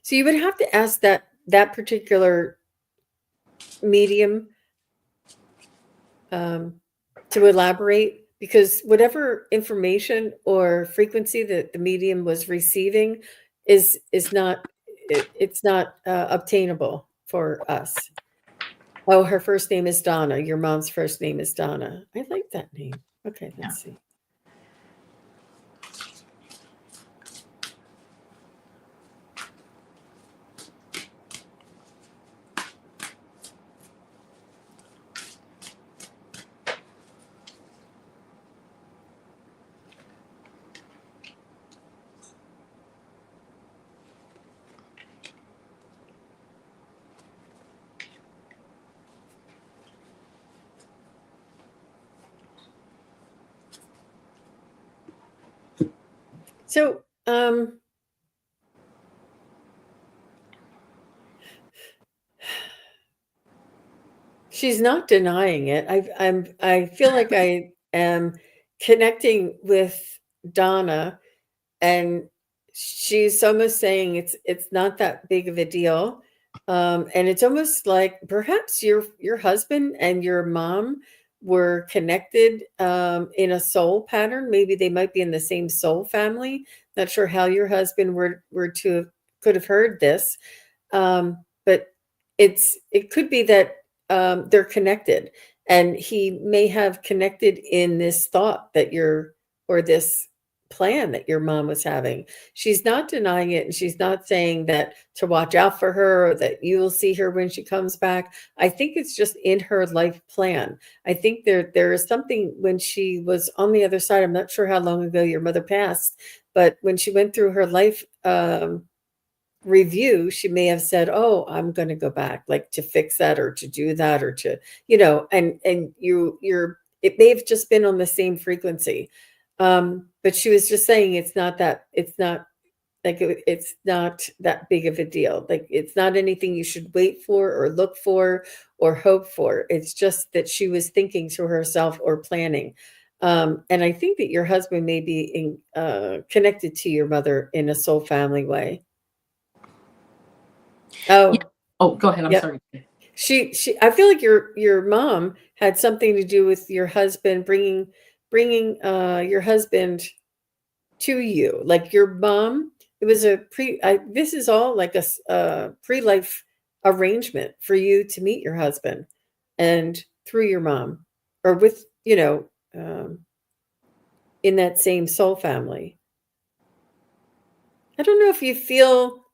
So you would have to ask that particular medium to elaborate, because whatever information or frequency that the medium was receiving is not it's not obtainable for us. Oh, her first name is Donna. Your mom's first name is Donna. I like that name. Okay, let's see. So, she's not denying it. I feel like I am connecting with Donna, and she's almost saying it's not that big of a deal. And it's almost like perhaps your husband and your mom were connected in a soul pattern. Maybe they might be in the same soul family. Not sure how your husband could have heard this, but it could be that they're connected, and he may have connected in this thought that or this plan that your mom was having. She's not denying it, and she's not saying that to watch out for her or that you will see her when she comes back. I think it's just in her life plan. I think there is something when she was on the other side. I'm not sure how long ago your mother passed, but when she went through her life review, she may have said, "Oh, I'm going to go back, like to fix that or to do that or to, and it may have just been on the same frequency." But she was just saying it's not it's not that big of a deal. Like, it's not anything you should wait for or look for or hope for. It's just that she was thinking to herself or planning. And I think that your husband may be connected to your mother in a soul family way. Yeah. Oh, Oh, go ahead. I'm yep. sorry. She I feel like your mom had something to do with your husband bringing your husband to you. Like your mom, it was this is all like a pre-life arrangement for you to meet your husband, and through your mom, or with, in that same soul family. I don't know if you feel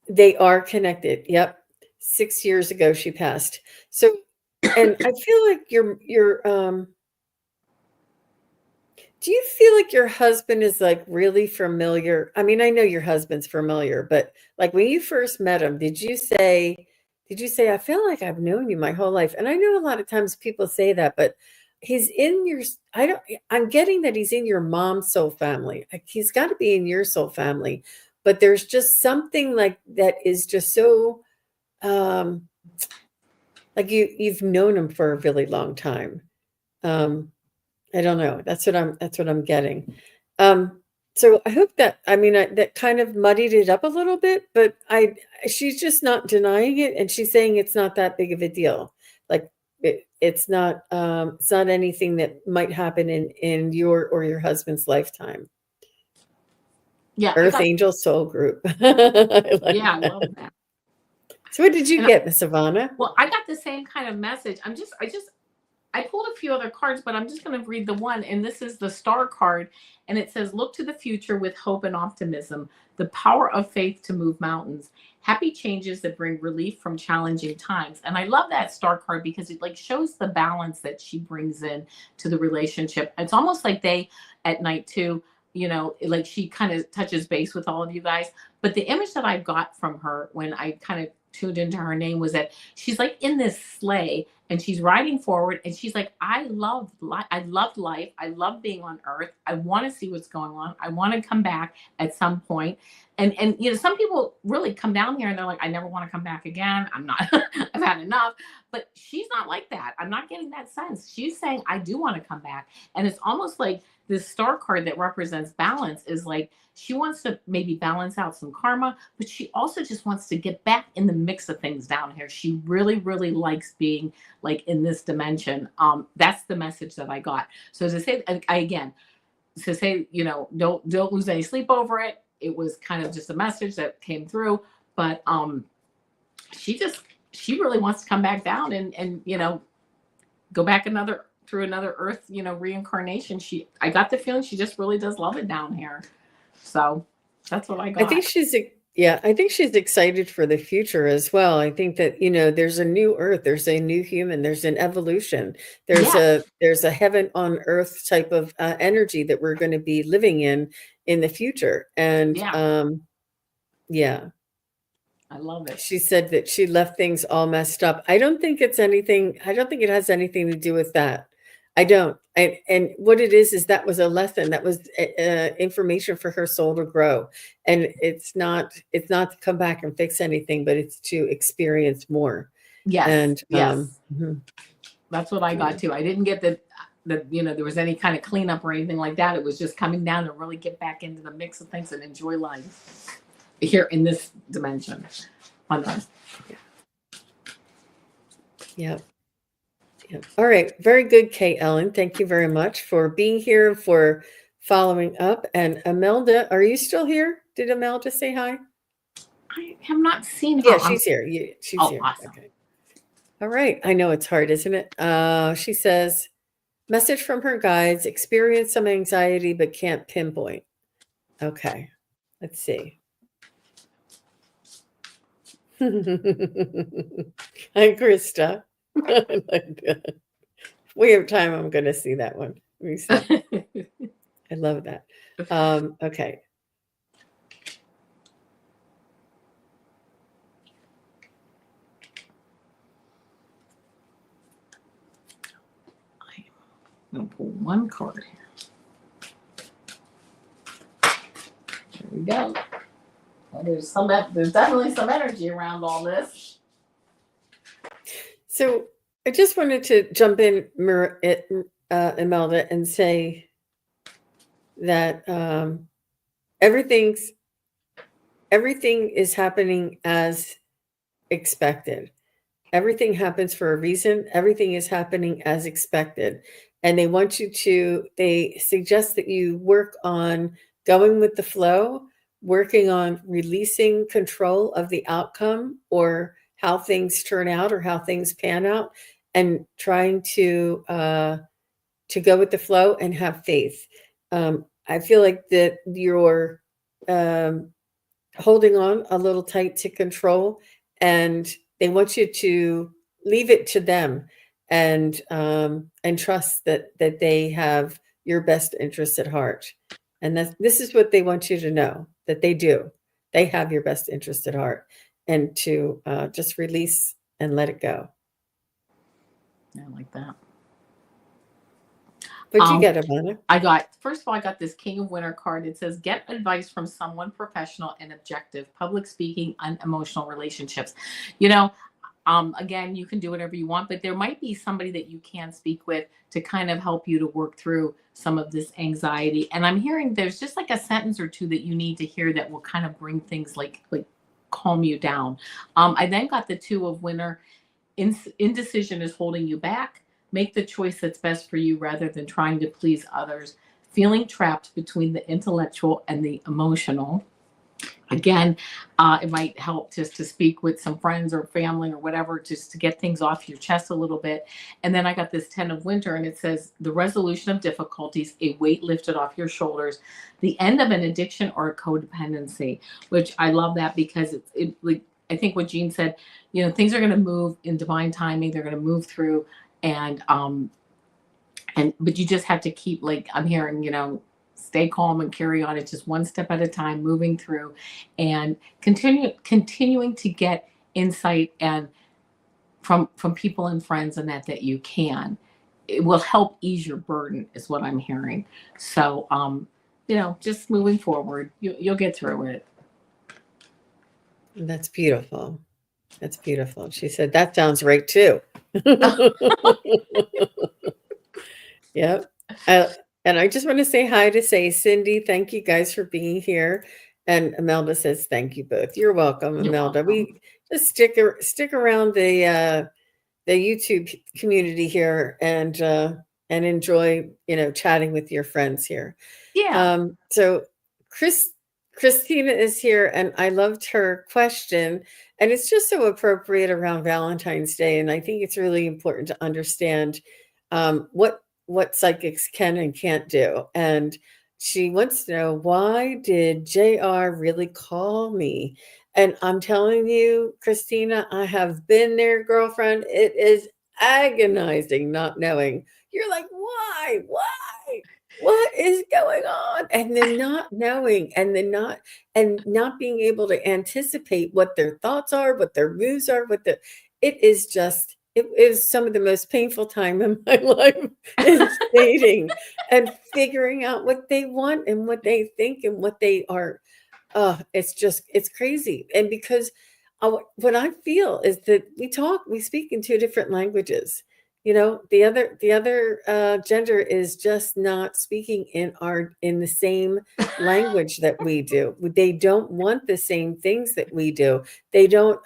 they are connected. Yep. 6 years ago she passed. So, and I feel like do you feel like your husband is like really familiar? I mean, I know your husband's familiar, but like when you first met him, did you say, I feel like I've known you my whole life? And I know a lot of times people say that, but he's in your, I'm getting that he's in your mom's soul family. Like he's got to be in your soul family, but there's just something like that is just so, um, like you've known him for a really long time. Um, I don't know. That's what I'm getting. Um, so I hope that, I mean, that kind of muddied it up a little bit, but she's just not denying it, and she's saying it's not that big of a deal. Like it's not anything that might happen in your or your husband's lifetime. Yeah, I Earth got. Angel Soul Group. I Yeah, like I that. love that. So what did you And get, Miss Avana? well, I got the same kind of message. I pulled a few other cards, but I'm just going to read the one. And this is the star card. And it says, look to the future with hope and optimism, the power of faith to move mountains, happy changes that bring relief from challenging times. And I love that star card because it like shows the balance that she brings in to the relationship. It's almost like they at night too, like she kind of touches base with all of you guys. But the image that I got from her when I kind of tuned into her name was that she's like in this sleigh and she's riding forward and she's like, I love life, I love being on earth, I want to see what's going on, I want to come back at some point. And some people really come down here and they're like, I never want to come back again, I'm not I've had enough. But she's not like that. I'm not getting that sense. She's saying, I do want to come back. And it's almost like this star card that represents balance is like she wants to maybe balance out some karma, but she also just wants to get back in the mix of things down here. She really, really likes being like in this dimension. That's the message that I got. So to say, again, to say, don't lose any sleep over it. It was kind of just a message that came through, but she really wants to come back down and go back through another earth, reincarnation. I got the feeling she just really does love it down here. So that's what I got. I think she's excited for the future as well. I think that, there's a new earth, there's a new human, there's an evolution. There's Yes. a heaven on earth type of energy that we're going to be living in the future. And Yeah. yeah, I love it. she said that she left things all messed up. I don't think it has anything to do with that. I don't. And what it is that was a lesson, that was information for her soul to grow. And it's not to come back and fix anything, but it's to experience more. Yes. And Yes. mhm. That's what I got too. I didn't get that there was any kind of cleanup or anything like that. It was just coming down to really get back into the mix of things and enjoy life here in this dimension on Earth. Yeah. Yeah. All right. Very good, Kate Ellen. Thank you very much for being here, for following up. And Imelda, are you still here? Did Imelda say hi? I have not seen her. Yeah, she's here. She's here. Awesome. Okay. All right. I know it's hard, isn't it? She says, message from her guides, experience some anxiety, but can't pinpoint. Okay. Let's see. Hi, Krista. We have time. I'm going to see that one. Let me see. I love that. Okay. I'm going to pull one card here. There we go. Well, there's definitely some energy around all this. So I just wanted to jump in, Imelda, and say that everything's everything is happening as expected. Everything happens for a reason. Everything is happening as expected. And they suggest that you work on going with the flow, working on releasing control of the outcome or how things turn out or how things pan out, and trying to go with the flow and have faith. I feel like that you're um, holding on a little tight to control, and they want you to leave it to them, and trust that they have your best interests at heart. And this is what they want you to know, that they do. They have your best interest at heart, and to just release and let it go. I like that. What'd you get, Avana? First of all, I got this King of Winter card. It says, get advice from someone professional and objective, public speaking, and emotional relationships. Again, you can do whatever you want, but there might be somebody that you can speak with to kind of help you to work through some of this anxiety. And I'm hearing there's just like a sentence or two that you need to hear that will kind of bring things like calm you down. I then got the Two of Winter. Indecision is holding you back. Make the choice that's best for you rather than trying to please others. Feeling trapped between the intellectual and the emotional. Again, it might help just to speak with some friends or family or whatever, just to get things off your chest a little bit. And then I got this 10 of Winter, and it says the resolution of difficulties, a weight lifted off your shoulders, the end of an addiction or a codependency, which I love that because I think what Jean said, things are going to move in divine timing. They're going to move through, but you just have to keep, like I'm hearing, stay calm and carry on. It's just one step at a time, moving through, and continuing to get insight and from people and friends, and that you can. It will help ease your burden, is what I'm hearing. So, just moving forward, you'll get through it. That's beautiful. That's beautiful. She said, that sounds right too. Yep. And I just want to say Cindy, thank you guys for being here. And Imelda says, thank you both. You're welcome, Imelda. We just stick around the YouTube community here, and enjoy, chatting with your friends here. Yeah. So Christina is here, and I loved her question, and it's just so appropriate around Valentine's Day. And I think it's really important to understand what psychics can and can't do. And she wants to know, why did JR really call me? And I'm telling you, Christina, I have been there, girlfriend. It is agonizing not knowing. You're like, why? What is going on? And then not knowing, and not being able to anticipate what their thoughts are, what their moves are, it is some of the most painful time in my life in dating and figuring out what they want and what they think and what they are. It's crazy. And because what I feel is that we speak in two different languages. The other gender is just not speaking in the same language that we do. They don't want the same things that we do. They don't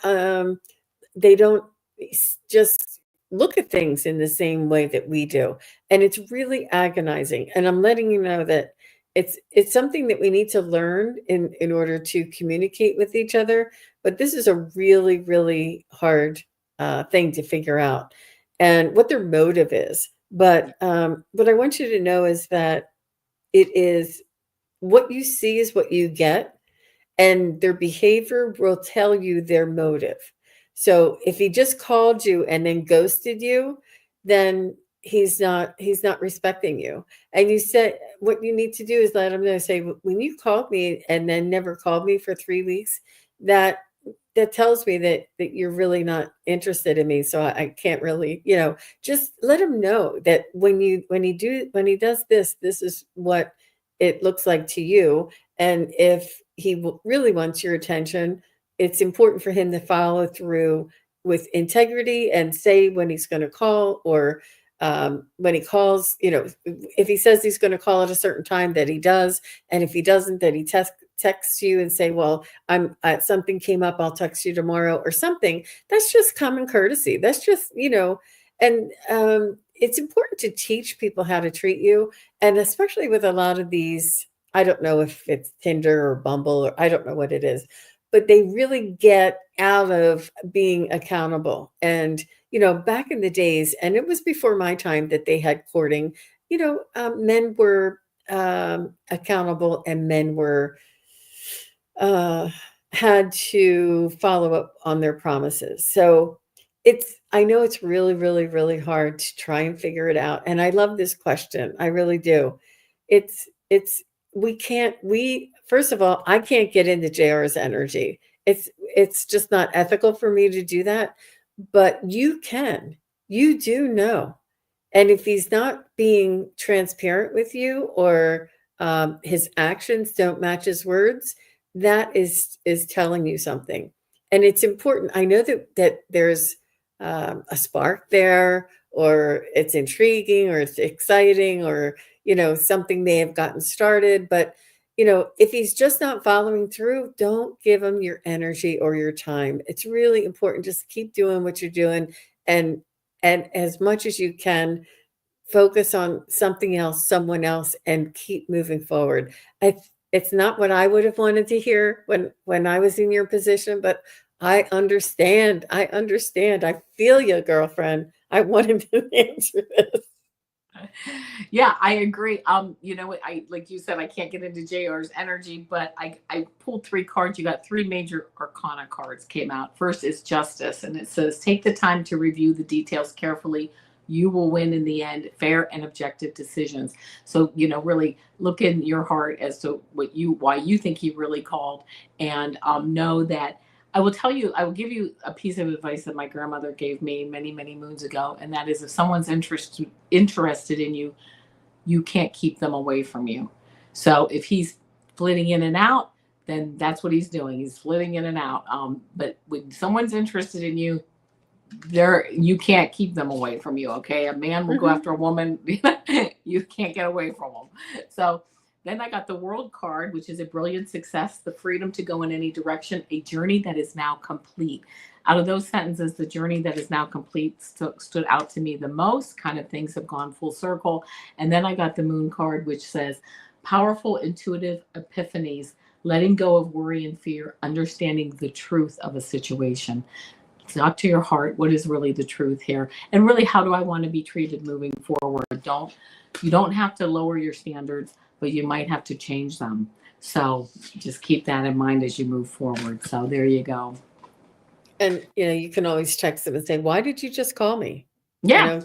just look at things in the same way that we do. And it's really agonizing. And I'm letting you know that it's something that we need to learn in order to communicate with each other. But this is a really, really hard thing to figure out, and what their motive is. But what I want you to know is that it is what you see is what you get, and their behavior will tell you their motive. So if he just called you and then ghosted you, then he's not respecting you. And you said, what you need to do is let him know, say, when you called me and then never called me for 3 weeks, that tells me that you're really not interested in me. So I can't really, just let him know that when he does this is what it looks like to you. And if he really wants your attention, it's important for him to follow through with integrity and say when he's going to call, or when he calls, if he says he's going to call at a certain time, that he does. And if he doesn't, that he texts you and say, well, something came up, I'll text you tomorrow or something. That's just common courtesy. That's just, and it's important to teach people how to treat you. And especially with a lot of these, I don't know if it's Tinder or Bumble, or I don't know what it is, but they really get out of being accountable. And, back in the days, and it was before my time that they had courting, men were accountable, and men were uh, had to follow up on their promises. So I know it's really, really, really hard to try and figure it out. And I love this question. I really do. It's, first of all, I can't get into JR's energy. It's just not ethical for me to do that, but you do know. And if he's not being transparent with you, or his actions don't match his words, that is telling you something. And it's important. I know that there's a spark there, or it's intriguing, or it's exciting, or something may have gotten started. But if he's just not following through, don't give him your energy or your time. It's really important. Just keep doing what you're doing, and as much as you can, focus on something else, someone else, and keep moving forward. It's not what I would have wanted to hear when I was in your position, but I understand. I feel you, girlfriend. I wanted to answer this. Yeah, I agree. I like you said, I can't get into JR's energy, but I pulled 3 cards. You got 3 major arcana cards came out. First is Justice, and it says, take the time to review the details carefully. You will win in the end. Fair and objective decisions. So, really look in your heart as to why you think he really called, and know that I will give you a piece of advice that my grandmother gave me many, many moons ago. And that is, if someone's interested in you, you can't keep them away from you. So if he's flitting in and out, then that's what he's doing. He's flitting in and out. But when someone's interested in you, you can't keep them away from you. Okay. A man will go after a woman. You can't get away from them. So then I got the World card, which is a brilliant success, the freedom to go in any direction, a journey that is now complete. Out of those sentences, the journey that is now complete stood out to me the most. Kind of things have gone full circle. And then I got the Moon card, which says powerful, intuitive epiphanies, letting go of worry and fear, understanding the truth of a situation. Talk to your heart. What is really the truth here? And really, how do I want to be treated moving forward? You don't have to lower your standards, but you might have to change them. So just keep that in mind as you move forward. So there you go. And you can always text them and say, why did you just call me? Yeah,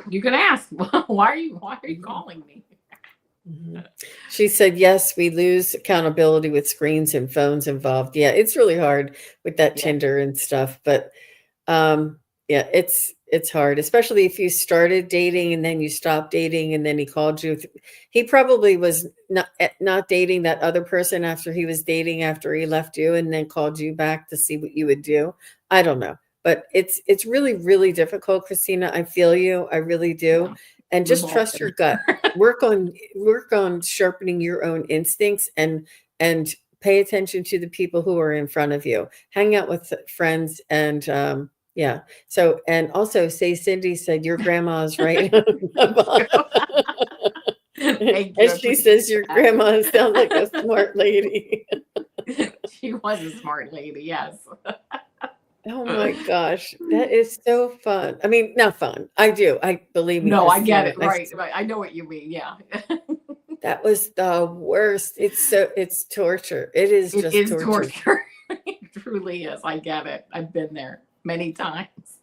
you can ask, why are you calling me? Mm-hmm. She said, yes, we lose accountability with screens and phones involved. Yeah, it's really hard with that Tinder and stuff. But yeah, it's hard, especially if you started dating and then you stopped dating and then he called you. He probably was not dating that other person after he was dating after he left you, and then called you back to see what you would do. I don't know. But it's really, really difficult, Christina. I feel you. I really do. Yeah. And just trust your gut. Work on sharpening your own instincts, and pay attention to the people who are in front of you. Hang out with friends, and yeah. So, and also say, Cindy said your grandma's right. And she says your grandma sounds like a smart lady. She was a smart lady, yes. Oh my gosh, that is so fun. I mean, not fun. I do. I believe me. No, I get it. Right. I know what you mean. Yeah. That was the worst. It's torture. It is just torture. It truly is. I get it. I've been there many times.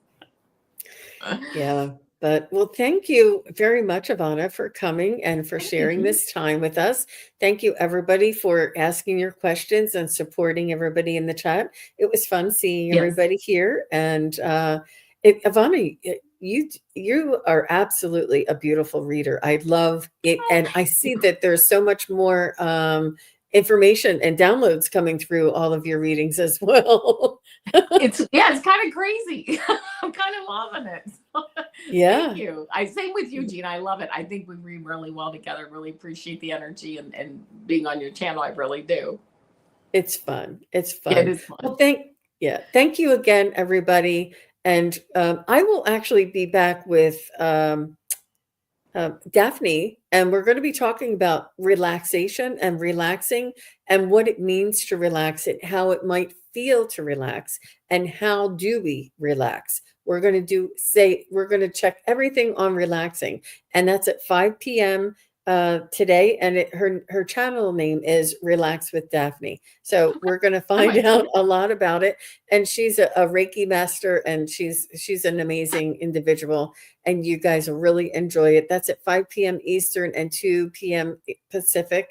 Yeah. But well, thank you very much, Avana, for coming and for sharing this time with us. Thank you, everybody, for asking your questions and supporting everybody in the chat. It was fun seeing everybody here. And Avana, you are absolutely a beautiful reader. I love it, and I see that there's so much more information and downloads coming through all of your readings as well. It's kind of crazy. I'm kind of loving it. Thank Yeah, you. I same with you, Jean. I love it. I think we read really well together. Really appreciate the energy and being on your channel. I really do. it's fun. It's It fun. is fun. Well, thank you again, everybody. And I will actually be back with Daphne, and we're going to be talking about relaxation and relaxing and what it means to relax it, how it might feel to relax, and how do we relax. We're going to check everything on relaxing, and that's at 5 p.m. Today. And her channel name is Relax with Daphne. So Okay. we're going to I find might check out it a out. lot about it. And she's a Reiki master, and she's an amazing individual, and you guys will really enjoy it. That's at 5 p.m. Eastern and 2 p.m. Pacific.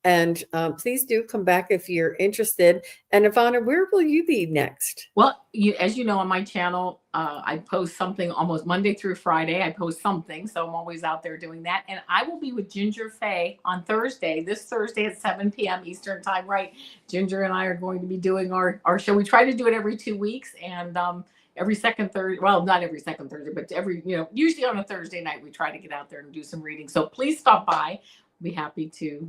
And please do come back if you're interested. And Ivana, where will you be next? Well, as you know, on my channel, I post something almost Monday through Friday. I post something, so I'm always out there doing that. And I will be with Ginger Faye on Thursday, this Thursday at 7 p.m. Eastern Time. Right, Ginger and I are going to be doing our show. We try to do it every 2 weeks, and every second Thursday. Well, not every second Thursday, but every usually on a Thursday night, we try to get out there and do some reading. So please stop by. Be happy to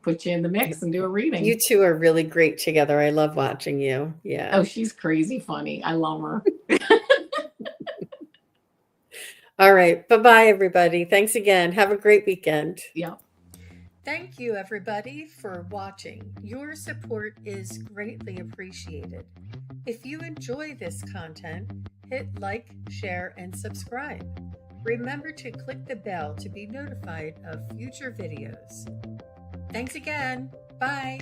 put you in the mix and do a You reading. two are really great together. I love watching you. Yeah. Oh, she's crazy funny. I love her. All right. Bye-bye, everybody. Thanks again. Have a great weekend. Yeah. Thank you, everybody, for watching. Your support is greatly appreciated. If you enjoy this content, hit like, share, and subscribe. Remember to click the bell to be notified of future videos. Thanks again. Bye.